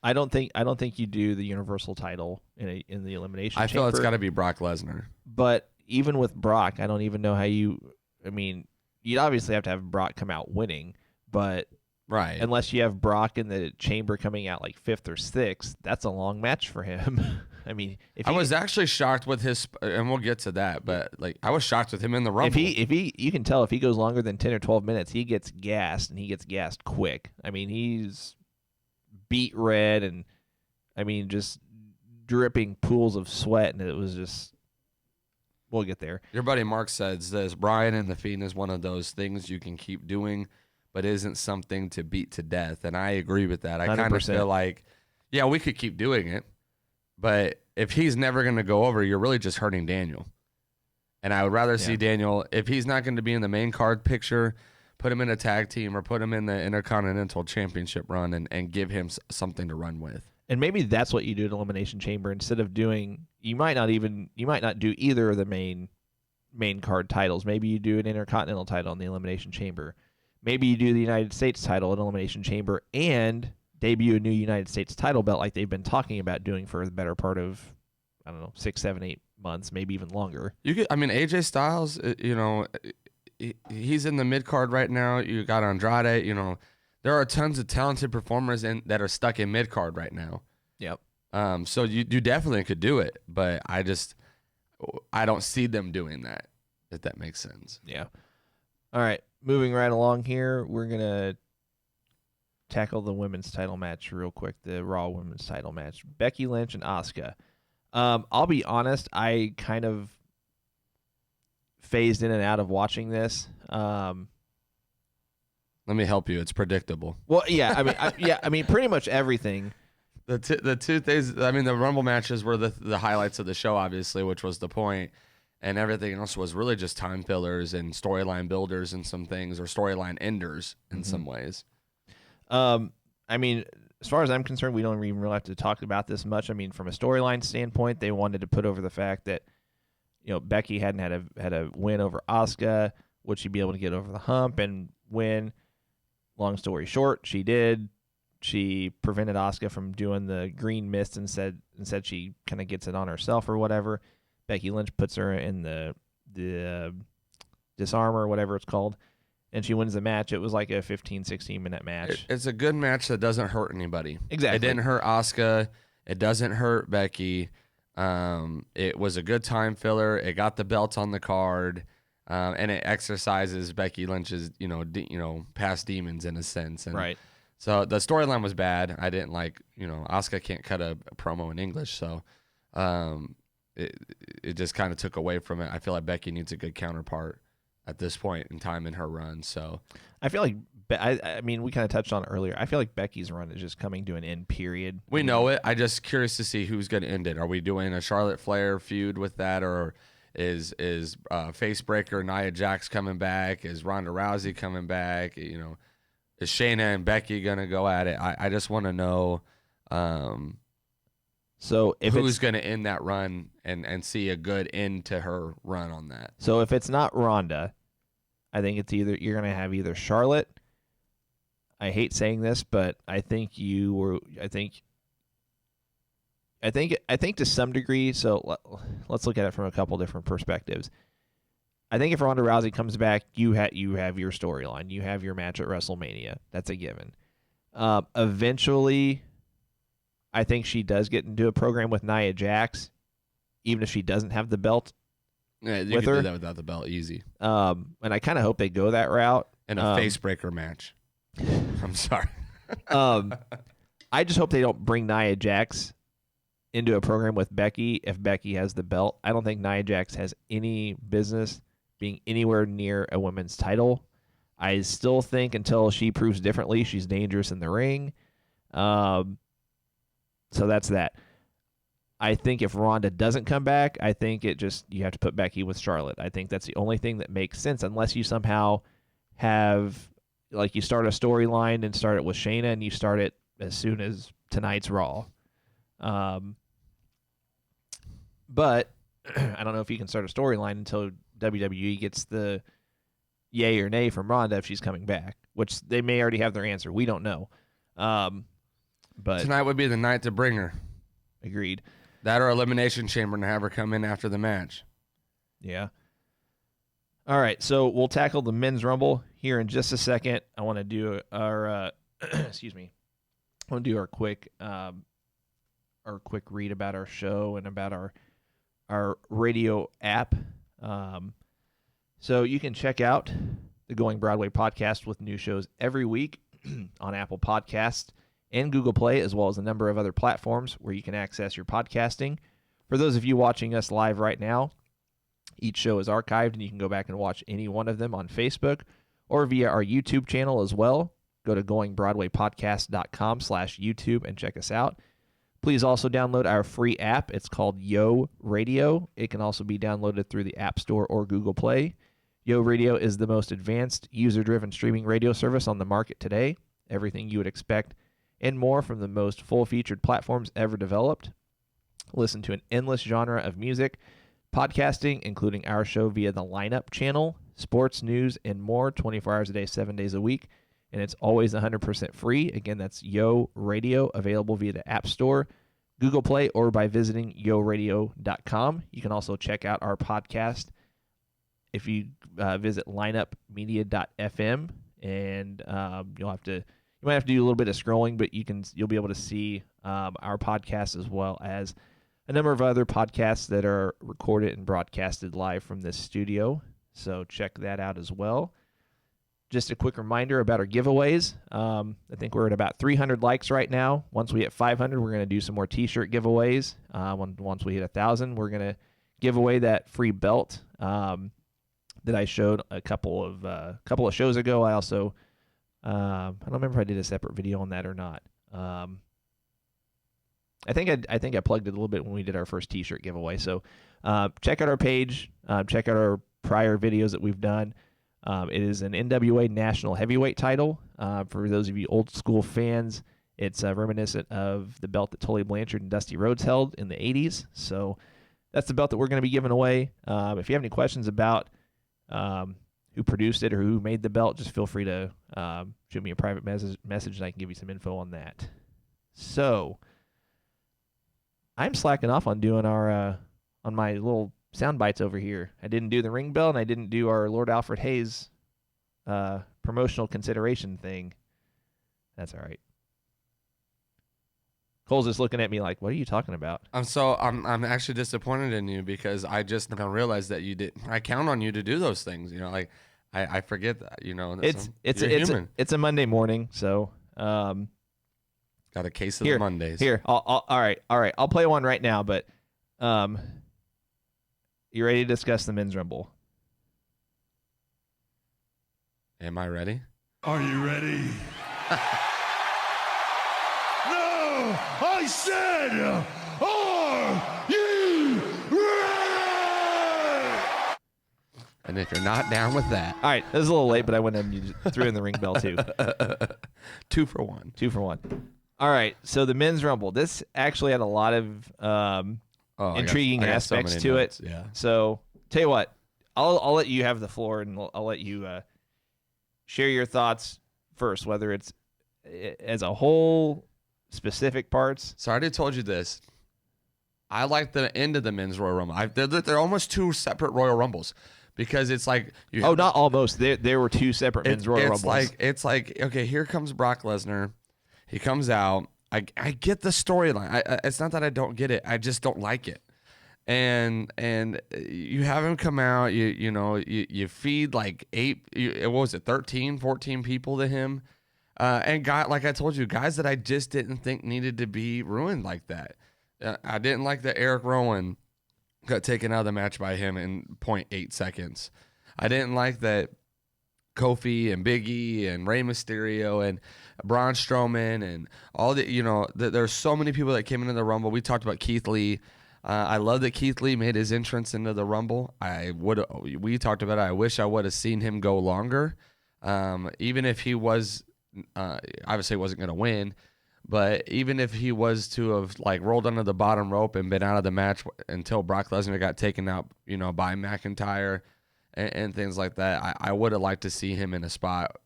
I don't think you do the Universal title in the elimination chamber. I feel it's got to be Brock Lesnar. But even with Brock, I don't even know how you. I mean, you'd obviously have to have Brock come out winning, but right, unless you have Brock in the chamber coming out 5th or 6th, that's a long match for him. I mean, if I he, was actually shocked with his, and we'll get to that, but like I was shocked with him in the Rumble. you can tell if he goes longer than 10 or 12 minutes, he gets gassed, and he gets gassed quick. I mean, he's beet red and I mean just dripping pools of sweat, and it was just. We'll get there. Your buddy Mark says this: Brian and the Fiend is one of those things you can keep doing, but isn't something to beat to death. And I agree with that. I kind of feel like, yeah, we could keep doing it, but if he's never going to go over, you're really just hurting Daniel. And I would rather see Daniel, if he's not going to be in the main card picture, put him in a tag team or put him in the Intercontinental Championship run and give him something to run with. And maybe that's what you do at Elimination Chamber instead of doing. You might not do either of the main card titles. Maybe you do an Intercontinental title in the Elimination Chamber. Maybe you do the United States title at Elimination Chamber and debut a new United States title belt like they've been talking about doing for the better part of, I don't know, 6, 7, 8 months, maybe even longer. AJ Styles, he's in the mid card right now. You got Andrade, there are tons of talented performers that are stuck in mid card right now. Yep. So you definitely could do it, but I don't see them doing that, if that makes sense. Yeah. All right. Moving right along here, we're going to tackle the women's title match real quick, the Raw women's title match. Becky Lynch and Asuka. I'll be honest, I kind of phased in and out of watching this. Let me help you. It's predictable. Well, yeah, I mean, pretty much everything. The two things. I mean, the Rumble matches were the highlights of the show, obviously, which was the point, and everything else was really just time fillers and storyline builders and some things, or storyline enders in some ways. I mean, as far as I'm concerned, we don't even really have to talk about this much. I mean, from a storyline standpoint, they wanted to put over the fact that Becky hadn't had a win over Asuka. Would she be able to get over the hump and win? Long story short, she did. She prevented Asuka from doing the green mist and said she kind of gets it on herself or whatever. Becky Lynch puts her in the disarmor, whatever it's called, and she wins the match. It was like a 15, 16-minute match. It's a good match that doesn't hurt anybody. Exactly. It didn't hurt Asuka. It doesn't hurt Becky. It was a good time filler. It got the belt on the card. And it exercises Becky Lynch's, past demons in a sense. And right. So the storyline was bad. I didn't like, Asuka can't cut a promo in English. So it just kind of took away from it. I feel like Becky needs a good counterpart at this point in time in her run. So I feel like, I mean, we kind of touched on it earlier. I feel like Becky's run is just coming to an end, period. We know it. I'm just curious to see who's going to end it. Are we doing a Charlotte Flair feud with that, or is Facebreaker Nia Jax coming back? Is Ronda Rousey coming back? Is Shayna and Becky gonna go at it? I just want to know. So if who's gonna end that run and see a good end to her run on that? So if it's not Ronda, I think it's you're gonna have either Charlotte. I hate saying this, but I think to some degree, so let's look at it from a couple different perspectives. I think if Ronda Rousey comes back, you have your storyline. You have your match at WrestleMania. That's a given. Eventually, I think she does get into a program with Nia Jax, even if she doesn't have the belt. Yeah, you can do that without the belt, easy. And I kind of hope they go that route. In a Facebreaker match. I'm sorry. I just hope they don't bring Nia Jax into a program with Becky if Becky has the belt. I don't think Nia Jax has any business being anywhere near a women's title. I still think until she proves differently, she's dangerous in the ring. So that's that. I think if Ronda doesn't come back, I think you have to put Becky with Charlotte. I think that's the only thing that makes sense, unless you somehow have, like, you start a storyline and start it with Shayna and you start it as soon as tonight's Raw. But I don't know if you can start a storyline until WWE gets the yay or nay from Ronda if she's coming back, which they may already have their answer. We don't know. But tonight would be the night to bring her. Agreed. That or Elimination Chamber and have her come in after the match. Yeah. All right, so we'll tackle the men's Rumble here in just a second. I want to do our excuse me. I want to do our quick or a quick read about our show and about our radio app. So you can check out the Going Broadway podcast with new shows every week on Apple Podcasts and Google Play, as well as a number of other platforms where you can access your podcasting. For those of you watching us live right now, each show is archived, and you can go back and watch any one of them on Facebook or via our YouTube channel as well. Go to goingbroadwaypodcast.com/YouTube and check us out. Please also download our free app. It's called Yo Radio. It can also be downloaded through the App Store or Google Play. Yo Radio is the most advanced, user-driven streaming radio service on the market today. Everything you would expect and more from the most full-featured platforms ever developed. Listen to an endless genre of music, podcasting, including our show via the Lineup channel, sports, news, and more 24 hours a day, 7 days a week. And it's always 100% free. Again, that's Yo Radio, available via the App Store, Google Play, or by visiting yoradio.com. You can also check out our podcast if you visit lineupmedia.fm, and you might have to do a little bit of scrolling, but you'll be able to see our podcast as well as a number of other podcasts that are recorded and broadcasted live from this studio. So check that out as well. Just a quick reminder about our giveaways. I think we're at about 300 likes right now. Once we hit 500, we're going to do some more T-shirt giveaways. Once we hit 1,000, we're going to give away that free belt that I showed a couple of shows ago. I also I don't remember if I did a separate video on that or not. I think I plugged it a little bit when we did our first T-shirt giveaway. So check out our page. Check out our prior videos that we've done. It is an NWA National Heavyweight title. For those of you old school fans, it's reminiscent of the belt that Tully Blanchard and Dusty Rhodes held in the 80s. So that's the belt that we're going to be giving away. If you have any questions about who produced it or who made the belt, just feel free to shoot me a private message and I can give you some info on that. So I'm slacking off on doing our on my little sound bites over here. I didn't do the ring bell and I didn't do our Lord Alfred Hayes promotional consideration thing. That's all right. Cole's just looking at me like, what are you talking about? I'm actually disappointed in you because I just now realized that you did. I count on you to do those things. You know, like I forget that. You know, it's a Monday morning, so got a case of the Mondays. Here, all right. I'll play one right now, but you ready to discuss the men's rumble? Am I ready? Are you ready? No, I said, are you ready? And if you're not down with that, all right, this is a little late, but I went and you threw in the ring bell too. 2 for 1. 2 for 1. All right, so the men's rumble. This actually had a lot of intriguing aspects to it. Yeah. So tell you what, I'll let you have the floor, and I'll let you share your thoughts first, whether it's as a whole, specific parts. So I already told you this. I like the end of the men's Royal Rumble. They're almost 2 separate Royal Rumbles because it's like not almost. There were 2 separate men's Royal Rumbles. It's like okay, here comes Brock Lesnar. He comes out. I get the storyline. It's not that I don't get it. I just don't like it. And you have him come out. You feed like 13, 14 people to him. And like I told you, guys that I just didn't think needed to be ruined like that. I didn't like that Eric Rowan got taken out of the match by him in 0.8 seconds. I didn't like that Kofi and Big E and Rey Mysterio and Braun Strowman and all the, there's so many people that came into the Rumble. We talked about Keith Lee. I love that Keith Lee made his entrance into the Rumble. We talked about it. I wish I would have seen him go longer. Even if he was, obviously wasn't going to win, but even if he was to have like rolled under the bottom rope and been out of the match until Brock Lesnar got taken out, by McIntyre and things like that, I would have liked to see him in a spot,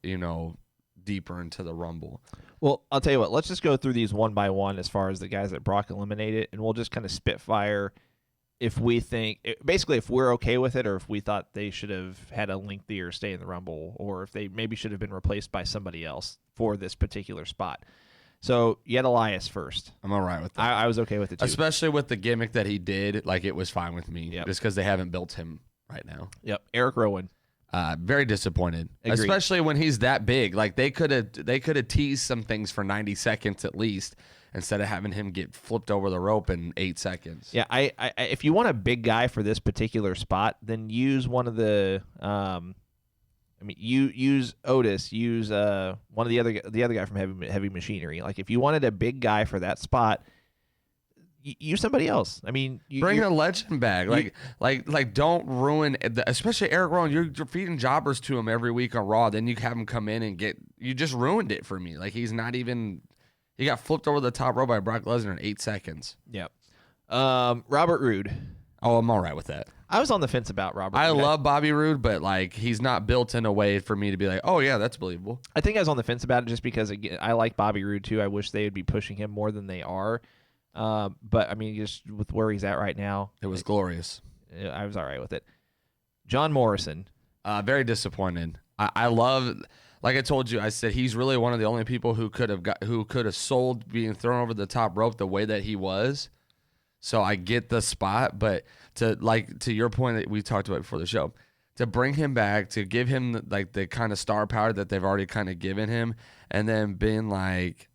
deeper into the Rumble. Well, I'll tell you what. Let's just go through these one by one as far as the guys that Brock eliminated, and we'll just kind of spitfire if we think, basically, if we're okay with it, or if we thought they should have had a lengthier stay in the Rumble, or if they maybe should have been replaced by somebody else for this particular spot. So you had Elias first. I'm all right with that. I was okay with it too. Especially with the gimmick that he did. Like, it was fine with me. Yep. Just because they haven't built him right now. Yep. Eric Rowan. Very disappointed. Agreed. Especially when he's that big. Like, they could have teased some things for 90 seconds at least, instead of having him get flipped over the rope in 8 seconds. Yeah, I if you want a big guy for this particular spot, then use one of the you use Otis, use one of the other guy from Heavy Machinery. Like, if you wanted a big guy for that spot, use somebody else. I mean, bring a legend back. Like don't ruin especially Eric Rowan. You're feeding jobbers to him every week on Raw. Then you have him come in and you just ruined it for me. Like, he's not even. He got flipped over the top rope by Brock Lesnar in 8 seconds. Yep. Robert Roode. Oh, I'm all right with that. I was on the fence about Robert. I Roode. love Bobby Roode, but like, he's not built in a way for me to be like, oh yeah, that's believable. I think I was on the fence about it just because, again, I like Bobby Roode too. I wish they would be pushing him more than they are. But I mean, just with where he's at right now, It was glorious. I was all right with it. John Morrison. Very disappointed. I love, like I told you, I said he's really one of the only people who could have sold being thrown over the top rope the way that he was. So I get the spot, but to your point that we talked about before the show, to bring him back, to give him the kind of star power that they've already kind of given him, and then being like,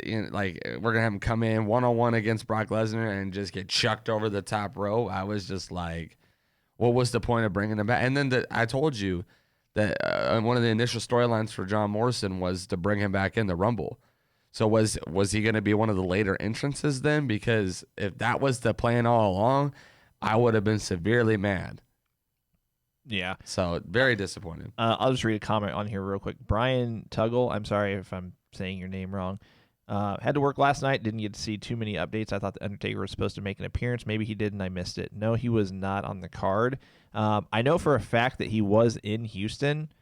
we're gonna have him come in 1-on-1 against Brock Lesnar and just get chucked over the top rope. I was just like, what was the point of bringing him back? And then I told you that one of the initial storylines for John Morrison was to bring him back in the Rumble. So was he going to be one of the later entrances then? Because if that was the plan all along, I would have been severely mad. Yeah. So very disappointed. I'll just read a comment on here real quick. Brian Tuggle, I'm sorry if I'm saying your name wrong. Had to work last night. Didn't get to see too many updates. I thought the Undertaker was supposed to make an appearance. Maybe he did and I missed it. No, he was not on the card. I know for a fact that he was in Houston.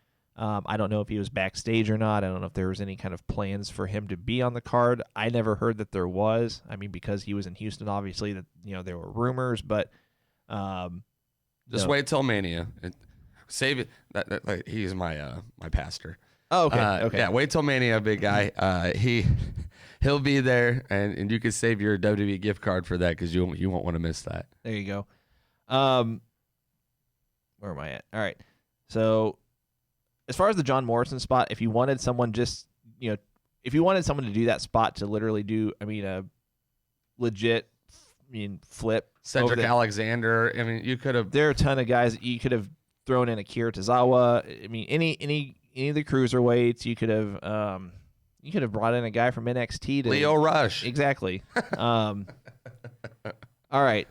I don't know if he was backstage or not. I don't know if there was any kind of plans for him to be on the card. I never heard that there was. I mean, because he was in Houston, obviously that there were rumors, but just wait till Mania. Save it. Like, he's my pastor. Oh, okay. Okay. Yeah, wait till Mania, big guy. He'll be there, and you can save your WWE gift card for that because you won't want to miss that. There you go. Where am I at? All right. So, as far as the John Morrison spot, if you wanted someone if you wanted someone to do that spot to literally do, a legit, flip. Cedric Alexander. I mean, you could have. There are a ton of guys. You could have thrown in Akira Tozawa. I mean, any of the cruiserweights. You could have brought in a guy from NXT to Leo Rush. Exactly. All right.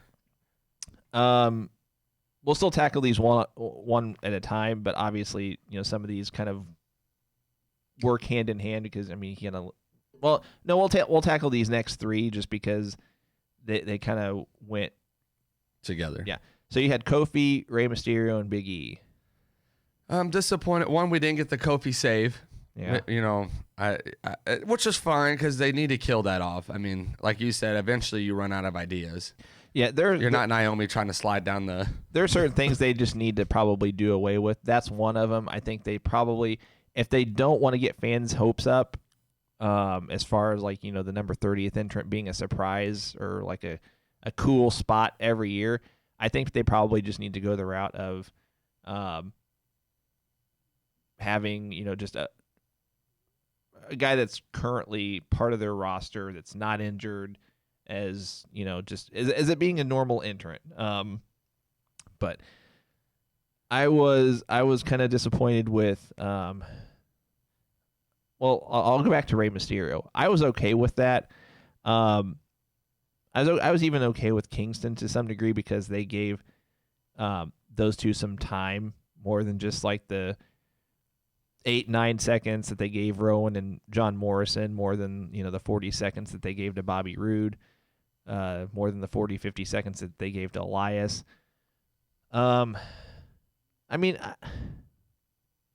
We'll still tackle these one at a time, but obviously, some of these kind of work hand in hand because we'll tackle these next three just because they kind of went together. Yeah. So you had Kofi, Rey Mysterio, and Big E. I'm disappointed. One, we didn't get the Kofi save. Yeah. Which is fine because they need to kill that off. I mean, like you said, eventually you run out of ideas. Yeah, you're not Naomi trying to slide down the. There are certain things they just need to probably do away with. That's one of them. I think they probably, if they don't want to get fans' hopes up, as far as the number 30th entrant being a surprise or like a cool spot every year, I think they probably just need to go the route of, having just a guy that's currently part of their roster that's not injured. As just as it being a normal entrant, but I was kind of disappointed with. Well, I'll go back to Rey Mysterio. I was okay with that. I was even okay with Kingston to some degree because they gave those two some time more than just like the 8-9 seconds that they gave Rowan and John Morrison, more than the 40 seconds that they gave to Bobby Roode. More than the 40-50 seconds that they gave to Elias. I'm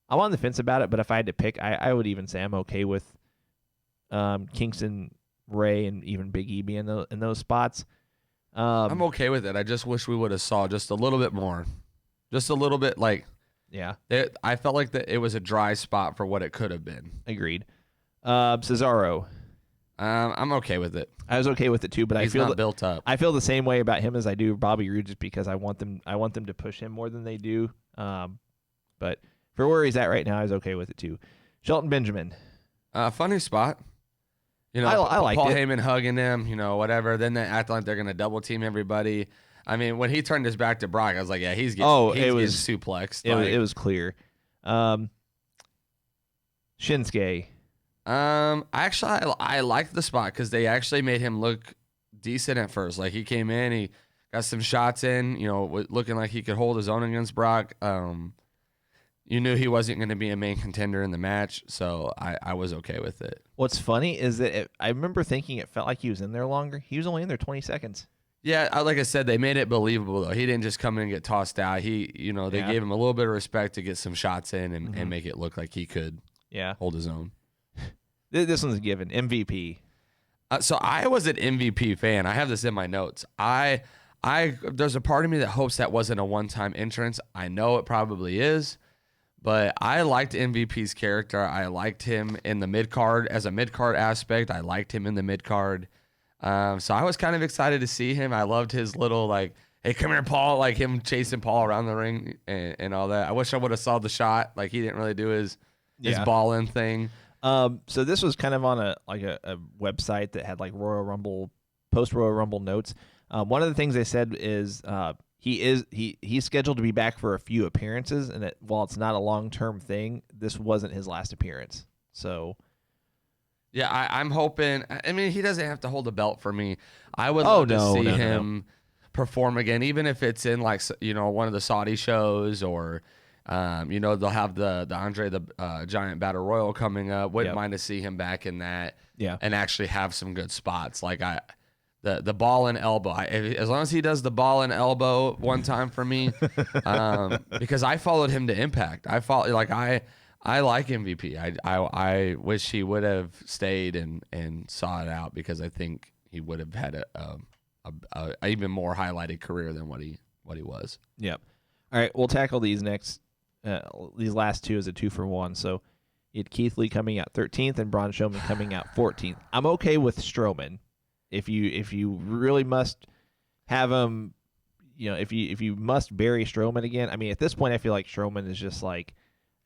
on the fence about it, but if I had to pick, I would even say I'm okay with Kingston, Ray, and even Big E being in those spots. I'm okay with it. I just wish we would have saw just a little bit more. Just a little bit, yeah. I felt like that it was a dry spot for what it could have been. Agreed. Cesaro. I'm okay with it. I was okay with it too, but He's I feel not built up. I feel the same way about him as I do Bobby Roode, just because I want them to push him more than they do. But for where he's at right now, I was okay with it too. Shelton Benjamin. Funny spot. I liked Paul it. Heyman hugging him, whatever. Then they act like they're going to double team everybody. I mean, when he turned his back to Brock, I was like, yeah, he's getting, getting suplexed. It was clear. Shinsuke. Actually, I liked the spot because they actually made him look decent at first. Like, he came in, he got some shots in, looking like he could hold his own against Brock. You knew he wasn't going to be a main contender in the match, so I was okay with it. What's funny is that I remember thinking it felt like he was in there longer. He was only in there 20 seconds. Yeah, like I said, they made it believable, though. He didn't just come in and get tossed out. They gave him a little bit of respect to get some shots in and make it look like he could hold his own. This one's a given. MVP. So I was an MVP fan. I have this in my notes. There's a part of me that hopes that wasn't a one-time entrance. I know it probably is. But I liked MVP's character. I liked him in the mid-card. As a mid-card aspect, I liked him in the mid-card. So I was kind of excited to see him. I loved his little, like, hey, come here, Paul, like him chasing Paul around the ring and all that. I wish I would have saw the shot. Like, he didn't really do his ball-in thing. So this was kind of on a website that had, like, post-Royal Rumble notes. One of the things they said is he's scheduled to be back for a few appearances, and while it's not a long-term thing, this wasn't his last appearance. So, yeah, I'm hoping. I mean, he doesn't have to hold a belt for me. I would love to see him perform again, even if it's in one of the Saudi shows or, they'll have the Andre the Giant Battle Royal coming up. Wouldn't mind to see him back in that, and actually have some good spots. Like The ball and elbow. As long as he does the ball and elbow one time for me, because I followed him to Impact. I like MVP. I wish he would have stayed and saw it out, because I think he would have had a even more highlighted career than what he was. Yep. All right, we'll tackle these these last two as a 2-for-1. So you had Keith Lee coming out 13th and Braun Strowman coming out 14th. I'm okay with Strowman. If you really must have him, if you must bury Strowman again, I mean, at this point, I feel like Strowman is just like,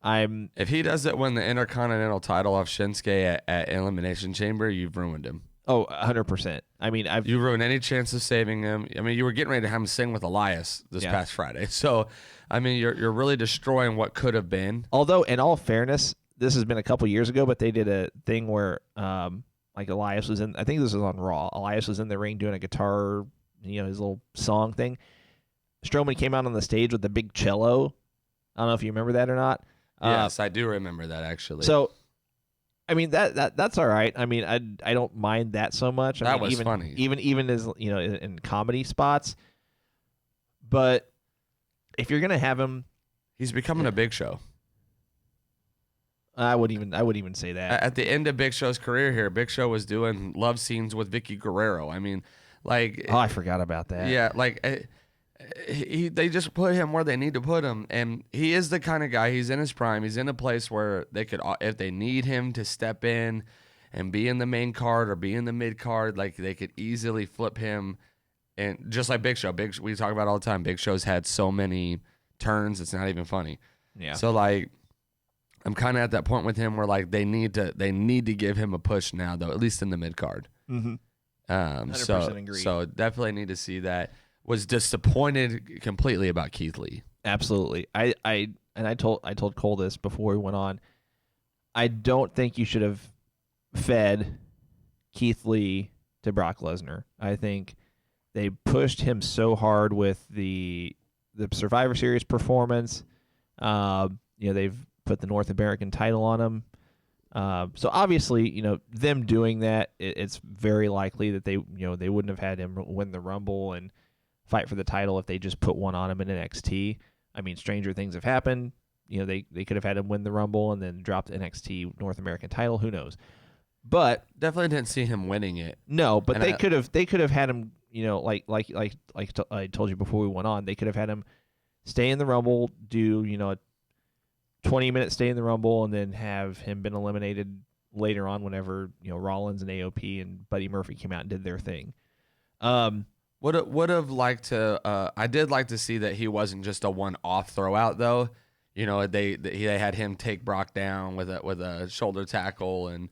If he doesn't win the Intercontinental title off Shinsuke at Elimination Chamber, you've ruined him. Oh, 100%. I mean, you ruined any chance of saving him. I mean, you were getting ready to have him sing with Elias this past Friday. So, I mean, you're really destroying what could have been. Although, in all fairness, this has been a couple years ago, but they did a thing where like Elias was I think this was on Raw. Elias was in the ring doing a guitar, his little song thing. Strowman came out on the stage with the big cello. I don't know if you remember that or not. Yes, I do remember that, actually. So, I mean, that's all right. I mean, I don't mind that so much. That was funny. Even as, in comedy spots. But if you're going to have him, he's becoming a Big Show. I wouldn't even say that. At the end of Big Show's career here, Big Show was doing love scenes with Vicky Guerrero. I mean, like... Oh, I forgot about that. Yeah, like, they just put him where they need to put him, and he is the kind of guy, he's in his prime, he's in a place where they could, if they need him to step in and be in the main card or be in the mid card, like, they could easily flip him, and just like Big Show, we talk about it all the time, Big Show's had so many turns, it's not even funny. Yeah. So, like... I'm kind of at that point with him where, like, they need to give him a push now, though, at least in the mid card. 100% agree. So definitely need to see that. Was disappointed completely about Keith Lee. Absolutely. I told Cole this before we went on. I don't think you should have fed Keith Lee to Brock Lesnar. I think they pushed him so hard with the Survivor Series performance. They've put the North American title on him. So obviously, them doing that, it's very likely that they wouldn't have had him win the Rumble and fight for the title if they just put one on him in NXT. I mean, stranger things have happened. They could have had him win the Rumble and then drop the NXT North American title. Who knows? But definitely didn't see him winning it. No, but they could have had him. I told you before we went on, they could have had him stay in the Rumble, do a 20-minute stay in the Rumble, and then have him been eliminated later on whenever Rollins and AOP and Buddy Murphy came out and did their thing. Would have liked to. I did like to see that he wasn't just a one-off throwout though. They had him take Brock down with a shoulder tackle and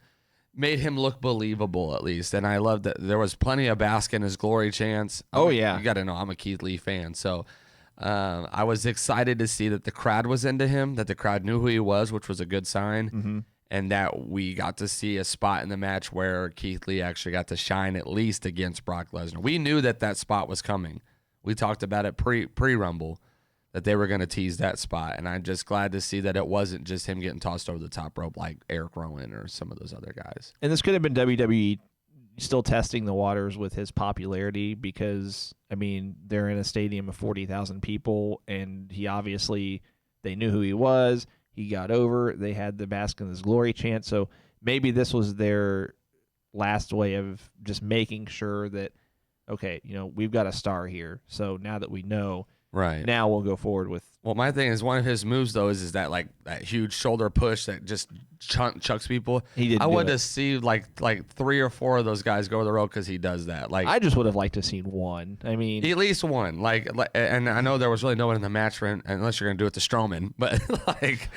made him look believable at least. And I loved that there was plenty of bask in his glory chants. Oh yeah, you got to know I'm a Keith Lee fan, so I was excited to see that the crowd was into him, that the crowd knew who he was, which was a good sign. Mm-hmm. And that we got to see a spot in the match where Keith Lee actually got to shine at least against Brock Lesnar. We knew that spot was coming. We talked about it pre-Rumble, that they were going to tease that spot. And I'm just glad to see that it wasn't just him getting tossed over the top rope like Eric Rowan or some of those other guys. And this could have been WWE still testing the waters with his popularity because, they're in a stadium of 40,000 people, and they knew who he was. He got over. They had the bask in his glory chant. So maybe this was their last way of just making sure that, okay, we've got a star here. So now that we know, right now we'll go forward with. Well, my thing is one of his moves though is that like that huge shoulder push that just chucks people. He did. I wanted to see like 3 or 4 of those guys go the road because he does that. Like I just would have liked to have seen one. At least one. Like, and I know there was really no one in the match for him, unless you're gonna do it to Strowman. But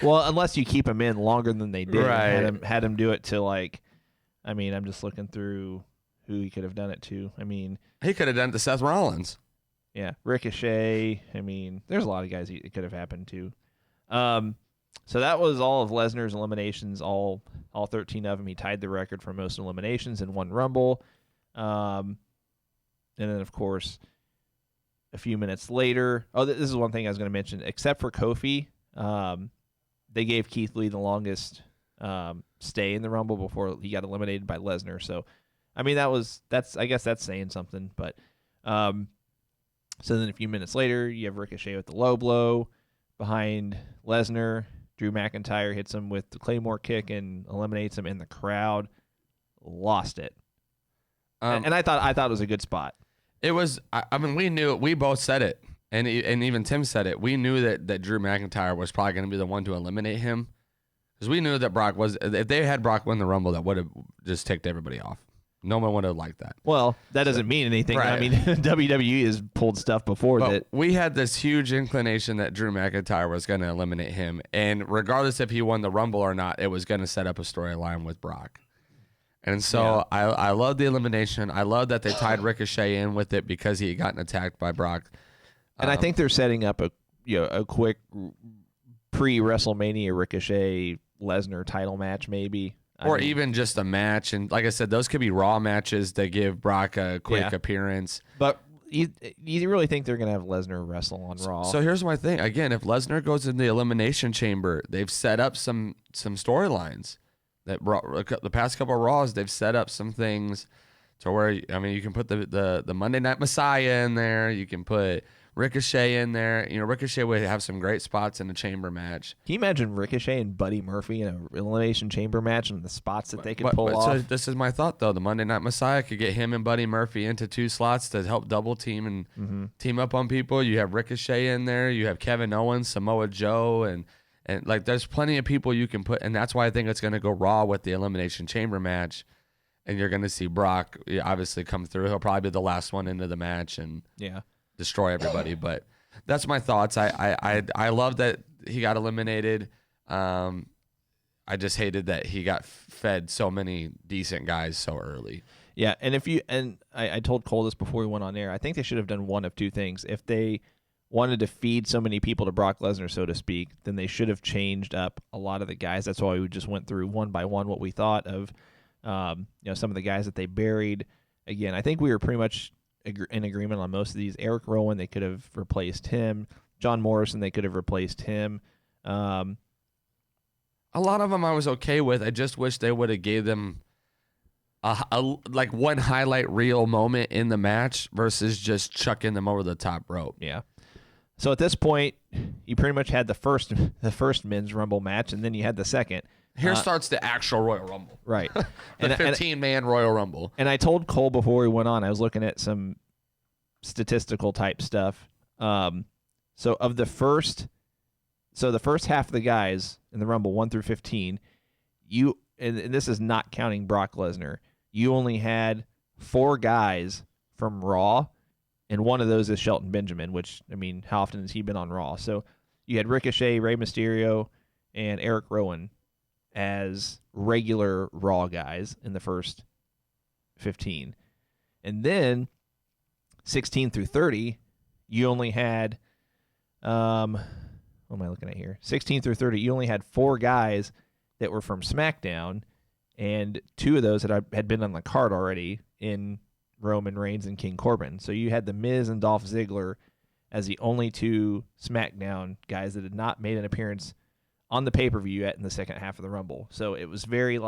well, unless you keep him in longer than they did, right? Had him do it to I'm just looking through who he could have done it to. He could have done it to Seth Rollins. Yeah, Ricochet. There's a lot of guys it could have happened to. So that was all of Lesnar's eliminations, all 13 of them. He tied the record for most eliminations in one Rumble. And then, of course, a few minutes later, this is one thing I was going to mention. Except for Kofi, they gave Keith Lee the longest stay in the Rumble before he got eliminated by Lesnar. So, I guess that's saying something. But so then a few minutes later, you have Ricochet with the low blow behind Lesnar. Drew McIntyre hits him with the Claymore kick and eliminates him in the crowd. Lost it. And I thought it was a good spot. It was. We knew it. We both said it, and even Tim said it. We knew that Drew McIntyre was probably going to be the one to eliminate him, because we knew that Brock was. If they had Brock win the Rumble, that would have just ticked everybody off. No one would have liked that. Well, that doesn't mean anything. Right. WWE has pulled stuff before but that. We had this huge inclination that Drew McIntyre was going to eliminate him, and regardless if he won the Rumble or not, it was going to set up a storyline with Brock. And so yeah. I love the elimination. I love that they tied Ricochet in with it because he had gotten attacked by Brock. And I think they're setting up a quick pre-WrestleMania Ricochet Lesnar title match, maybe. Even just a match. And like I said, those could be Raw matches that give Brock a quick appearance. But you really think they're going to have Lesnar wrestle on Raw? So here's my thing. Again, if Lesnar goes in the Elimination Chamber, they've set up some storylines. The past couple of Raws, they've set up some things to where, you can put the Monday Night Messiah in there. You can put Ricochet in there. Ricochet would have some great spots in the chamber match. Can you imagine Ricochet and Buddy Murphy in an Elimination Chamber match and the spots that they could pull off? So this is my thought, though. The Monday Night Messiah could get him and Buddy Murphy into 2 slots to help double team and team up on people. You have Ricochet in there. You have Kevin Owens, Samoa Joe, and there's plenty of people you can put. And that's why I think it's going to go Raw with the Elimination Chamber match. And you're going to see Brock obviously come through. He'll probably be the last one into the match and destroy everybody. But that's my thoughts. I love that he got eliminated. I just hated that he got fed so many decent guys so early. Yeah, and I told Cole this before we went on air. I think they should have done one of 2 things. If they wanted to feed so many people to Brock Lesnar, so to speak, then they should have changed up a lot of the guys. That's why we just went through one by one what we thought of some of the guys that they buried. Again, I think we were pretty much in agreement on most of these. Eric Rowan, they could have replaced him. John Morrison, they could have replaced him. A lot of them I was okay with. I just wish they would have gave them like one highlight reel moment in the match versus just chucking them over the top rope. Yeah. So at this point, you pretty much had the first men's Rumble match, and then you had the second. Here starts the actual Royal Rumble. Right. The 15-man Royal Rumble. And I told Cole before we went on, I was looking at some statistical type stuff. So the first half of the guys in the Rumble, 1 through 15, you and this is not counting Brock Lesnar, you only had 4 guys from Raw, and one of those is Shelton Benjamin, which, I mean, how often has he been on Raw? So you had Ricochet, Rey Mysterio, and Eric Rowan as regular Raw guys in the first 15. And then 16 through 30, you only had, what am I looking at here? 16 through 30, you only had 4 guys that were from SmackDown, and 2 of those that had been on the card already in Roman Reigns and King Corbin. So you had The Miz and Dolph Ziggler as the only 2 SmackDown guys that had not made an appearance on the pay-per-view yet in the second half of the Rumble. So it was very You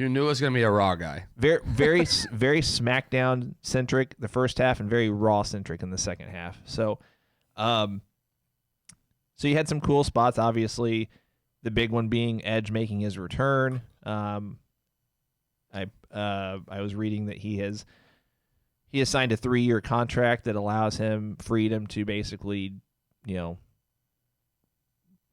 knew it was going to be a Raw guy. very very SmackDown centric the first half and very Raw centric in the second half. So so you had some cool spots, obviously, the big one being Edge making his return. I was reading that he has signed a 3-year contract that allows him freedom to basically,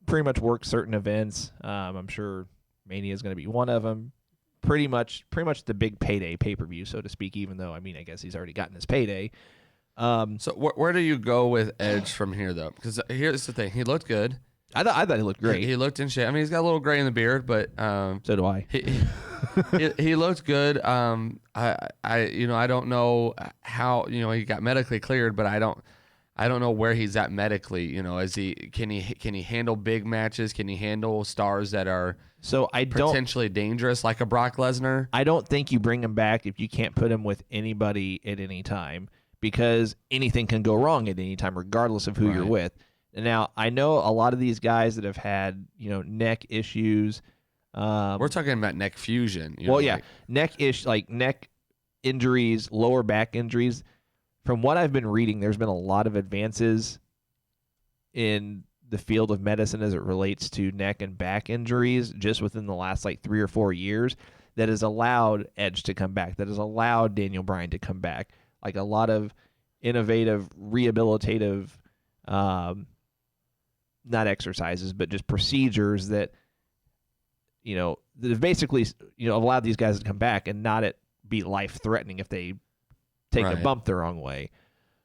pretty much work certain events. I'm sure Mania is going to be one of them. Pretty much the big payday pay-per-view, so to speak, even though, I mean, I guess he's already gotten his payday. So where do you go with Edge from here, though? Because here's the thing. He looked good. I thought he looked great. He looked in shape. I mean, he's got a little gray in the beard, but So do I. he looked good. I don't know how, he got medically cleared, but I don't know where he's at medically. Can he handle big matches? Can he handle stars that are potentially dangerous, like a Brock Lesnar? I don't think you bring him back if you can't put him with anybody at any time, because anything can go wrong at any time, regardless of who you're with. Now, I know a lot of these guys that have had, neck issues. We're talking about neck fusion. Neck injuries, lower back injuries. From what I've been reading, there's been a lot of advances in the field of medicine as it relates to neck and back injuries just within the last 3 or 4 years that has allowed Edge to come back, that has allowed Daniel Bryan to come back. Like a lot of innovative, rehabilitative, not exercises, but just procedures that, that have basically, allowed these guys to come back and not be life-threatening if they take a bump the wrong way.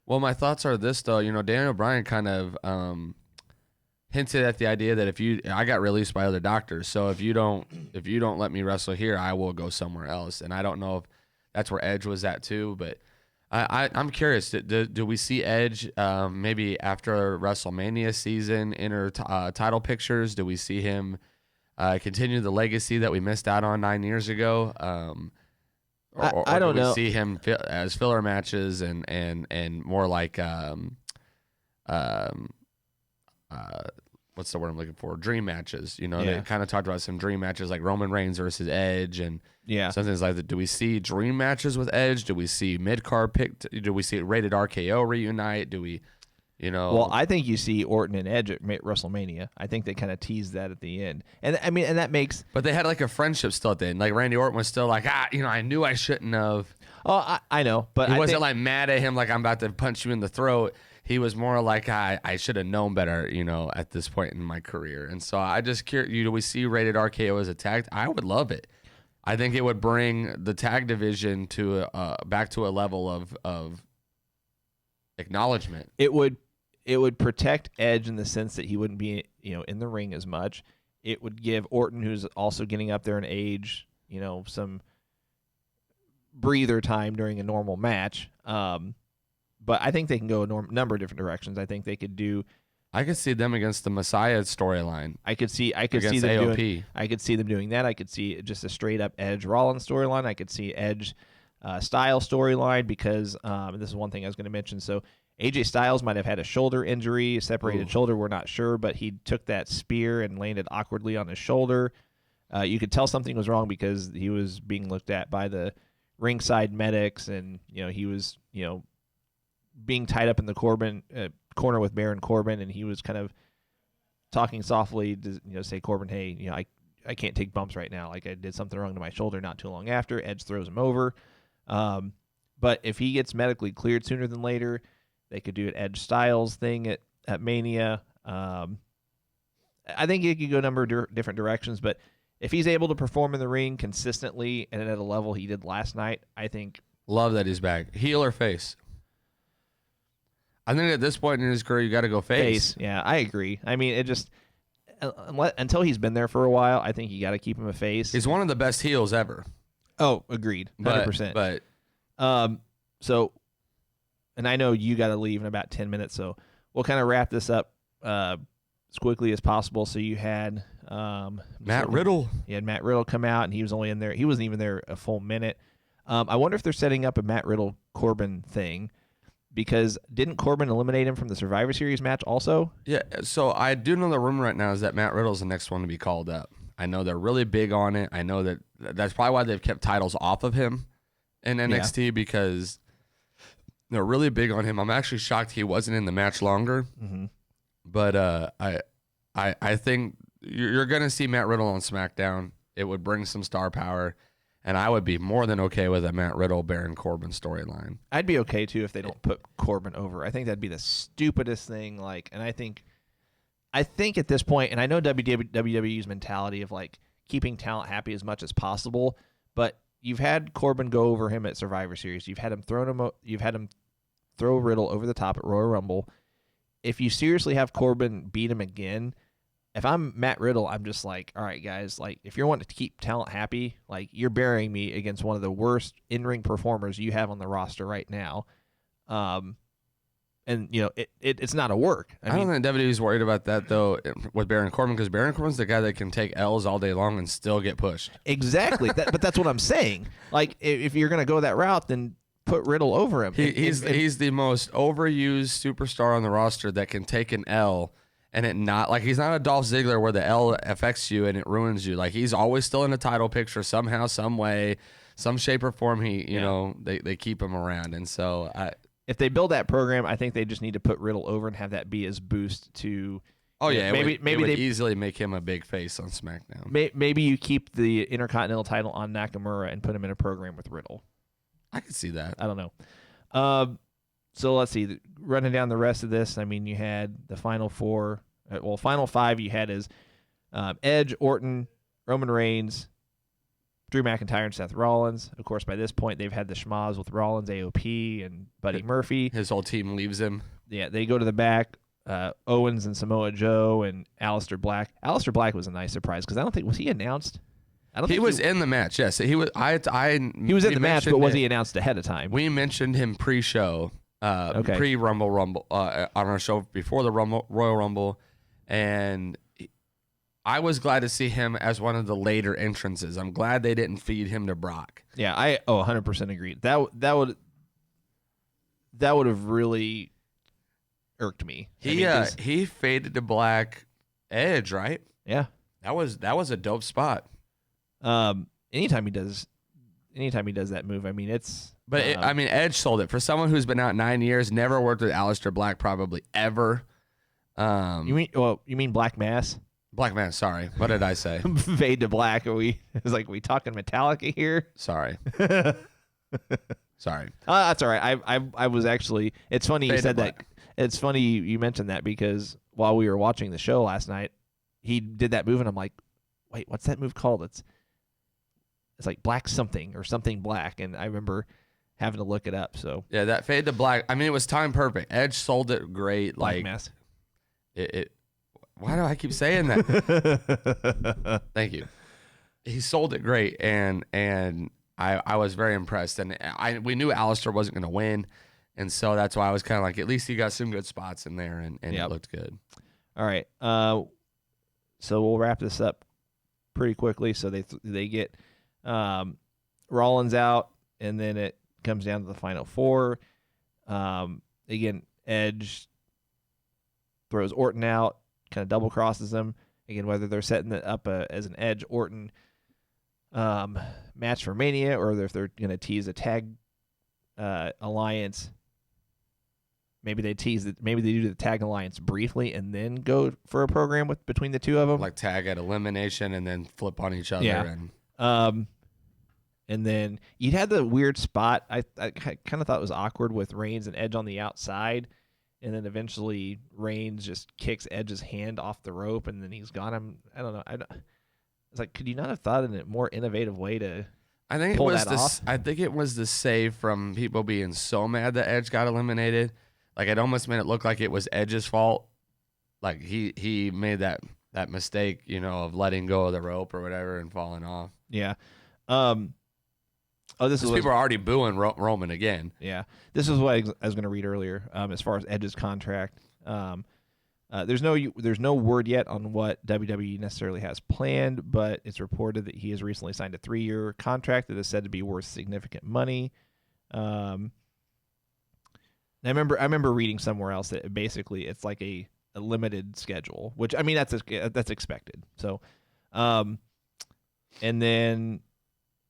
Well, my thoughts are this, though. Daniel Bryan kind of hinted at the idea that I got released by other doctors, so if you don't let me wrestle here, I will go somewhere else. And I don't know if that's where Edge was at too, but I'm curious. Do we see Edge maybe after WrestleMania season enter title pictures? Do we see him continue the legacy that we missed out on 9 years ago? Or I don't do we know. see him as filler matches and more like what's the word I'm looking for? Dream matches. They kind of talked about some dream matches like Roman Reigns versus Edge and something like that. Do we see dream matches with Edge? Do we see mid-card pick? Do we see rated RKO reunite? Do we, Well, I think you see Orton and Edge at WrestleMania. I think they kind of teased that at the end. And I mean, and that makes... But they had a friendship still at the end. Like Randy Orton was still like, I knew I shouldn't have. Oh, I know. But he wasn't mad at him like I'm about to punch you in the throat. He was more like, I should have known better, at this point in my career. And so I just curious, do we see rated RKO as a tag? I would love it. I think it would bring the tag division to back to a level of acknowledgement. It would protect Edge in the sense that he wouldn't be, in the ring as much. It would give Orton, who's also getting up there in age, some breather time during a normal match. But I think they can go a number of different directions. I think they could do. I could see them against the Messiah storyline. I could see them AOP. doing. I could see them doing that. I could see just a straight up Edge Rollins storyline. I could see Edge style storyline because this is one thing I was going to mention. So AJ Styles might have had a shoulder injury, a separated shoulder. We're not sure, but he took that spear and landed awkwardly on his shoulder. You could tell something was wrong because he was being looked at by the ringside medics, and he was being tied up in the corner with Baron Corbin, and he was kind of talking softly to say, Corbin, hey, I can't take bumps right now. Like I did something wrong to my shoulder not too long after. Edge throws him over. But if he gets medically cleared sooner than later, they could do an Edge Styles thing at Mania. I think it could go a number of different directions, but if he's able to perform in the ring consistently and at a level he did last night, I think. Love that he's back. Heel or face? I think at this point in his career, you got to go face. Yeah, I agree. I mean, it just until he's been there for a while, I think you got to keep him a face. He's one of the best heels ever. Oh, agreed, 100%. But so, and I know you got to leave in about 10 minutes, so we'll kind of wrap this up as quickly as possible. So you had Matt Riddle. You had Matt Riddle come out, and he was only in there. He wasn't even there a full minute. I wonder if they're setting up a Matt Riddle Corbin thing, because didn't Corbin eliminate him from the Survivor Series match also? Yeah, so I do know the rumor right now is that Matt Riddle's the next one to be called up. I know they're really big on it. I know that's probably why they've kept titles off of him in NXT, because they're really big on him. I'm actually shocked he wasn't in the match longer. Mm-hmm. But I think you're going to see Matt Riddle on SmackDown. It would bring some star power. And I would be more than okay with a Matt Riddle Baron Corbin storyline. I'd be okay too if they don't put Corbin over. I think that'd be the stupidest thing. And I think at this point, and I know WWE's mentality of like keeping talent happy as much as possible, but you've had Corbin go over him at Survivor Series. You've had him throw Riddle over the top at Royal Rumble. If you seriously have Corbin beat him again, if I'm Matt Riddle, I'm just like, all right, guys, like if you're wanting to keep talent happy, like you're burying me against one of the worst in-ring performers you have on the roster right now. And you know, it's not a work. I don't think WWE's worried about that though with Baron Corbin, because Baron Corbin's the guy that can take L's all day long and still get pushed. Exactly. But that's what I'm saying. Like if you're gonna go that route, then put Riddle over him. He's the most overused superstar on the roster that can take an L and it not, like, he's not a Dolph Ziggler where the L affects you and it ruins you. Like, he's always still in the title picture somehow, some way, some shape or form. You know, they keep him around. And so if they build that program, I think they just need to put Riddle over and have that be his boost to. Oh yeah, maybe they they easily make him a big face on SmackDown. Maybe you keep the Intercontinental title on Nakamura and put him in a program with Riddle. I could see that. I don't know. So let's see. Running down the rest of this, I mean, you had the final four. Final five you had is Edge, Orton, Roman Reigns, Drew McIntyre, and Seth Rollins. Of course, by this point, they've had the schmoz with Rollins, AOP, and Buddy Murphy. His whole team leaves him. Yeah, they go to the back. Owens and Samoa Joe and Aleister Black. Aleister Black was a nice surprise because I don't think was he announced. I don't. He think was in the match. Yes, he was. He was in the match, but was he announced ahead of time? We mentioned him pre-show, pre-Rumble on our show before the Royal Rumble, and I was glad to see him as one of the later entrances. I'm glad they didn't feed him to Brock. Yeah, I 100% agree. That would have really irked me. He faded to Black Edge, right? Yeah, that was a dope spot. Anytime he does that move, I mean it's. But Edge sold it for someone who's been out 9 years, never worked with Aleister Black, probably ever. You mean Black Mass? Black Mass. Sorry, what did I say? Fade to black. We talking Metallica here? Sorry. Sorry. That's all right. I was actually. It's funny you said that. It's funny you mentioned that because while we were watching the show last night, he did that move and I'm like, wait, what's that move called? It's like black something or something black, and I remember having to look it up. So yeah, that fade to black. I mean, it was time perfect. Edge sold it great. Black Mass. Why do I keep saying that? Thank you. He sold it great, and I was very impressed. And we knew Aleister wasn't going to win, and so that's why I was kind of like, at least he got some good spots in there, and it looked good. All right. So we'll wrap this up pretty quickly. So they get Rollins out, and then it comes down to the final four. Again, Edge throws Orton out, kind of double crosses him. Again, whether they're setting it up as an Edge Orton match for Mania, or if they're going to tease a tag alliance. Maybe they tease it. Maybe they do the tag alliance briefly and then go for a program between the two of them, like tag at elimination and then flip on each other. Yeah. And then you'd had the weird spot. I kind of thought it was awkward with Reigns and Edge on the outside, and then eventually Reigns just kicks Edge's hand off the rope, and then he's gone. I don't know. It's like, could you not have thought of a more innovative way to I think pull that off? I think it was the save from people being so mad that Edge got eliminated. Like it almost made it look like it was Edge's fault. Like he made that mistake, of letting go of the rope or whatever and falling off. Yeah. This is people are already booing Roman again. Yeah. This is what I was going to read earlier. As far as Edge's contract, there's no word yet on what WWE necessarily has planned, but it's reported that he has recently signed a 3-year contract that is said to be worth significant money. I remember reading somewhere else that basically it's like a limited schedule, which I mean that's expected. So, and then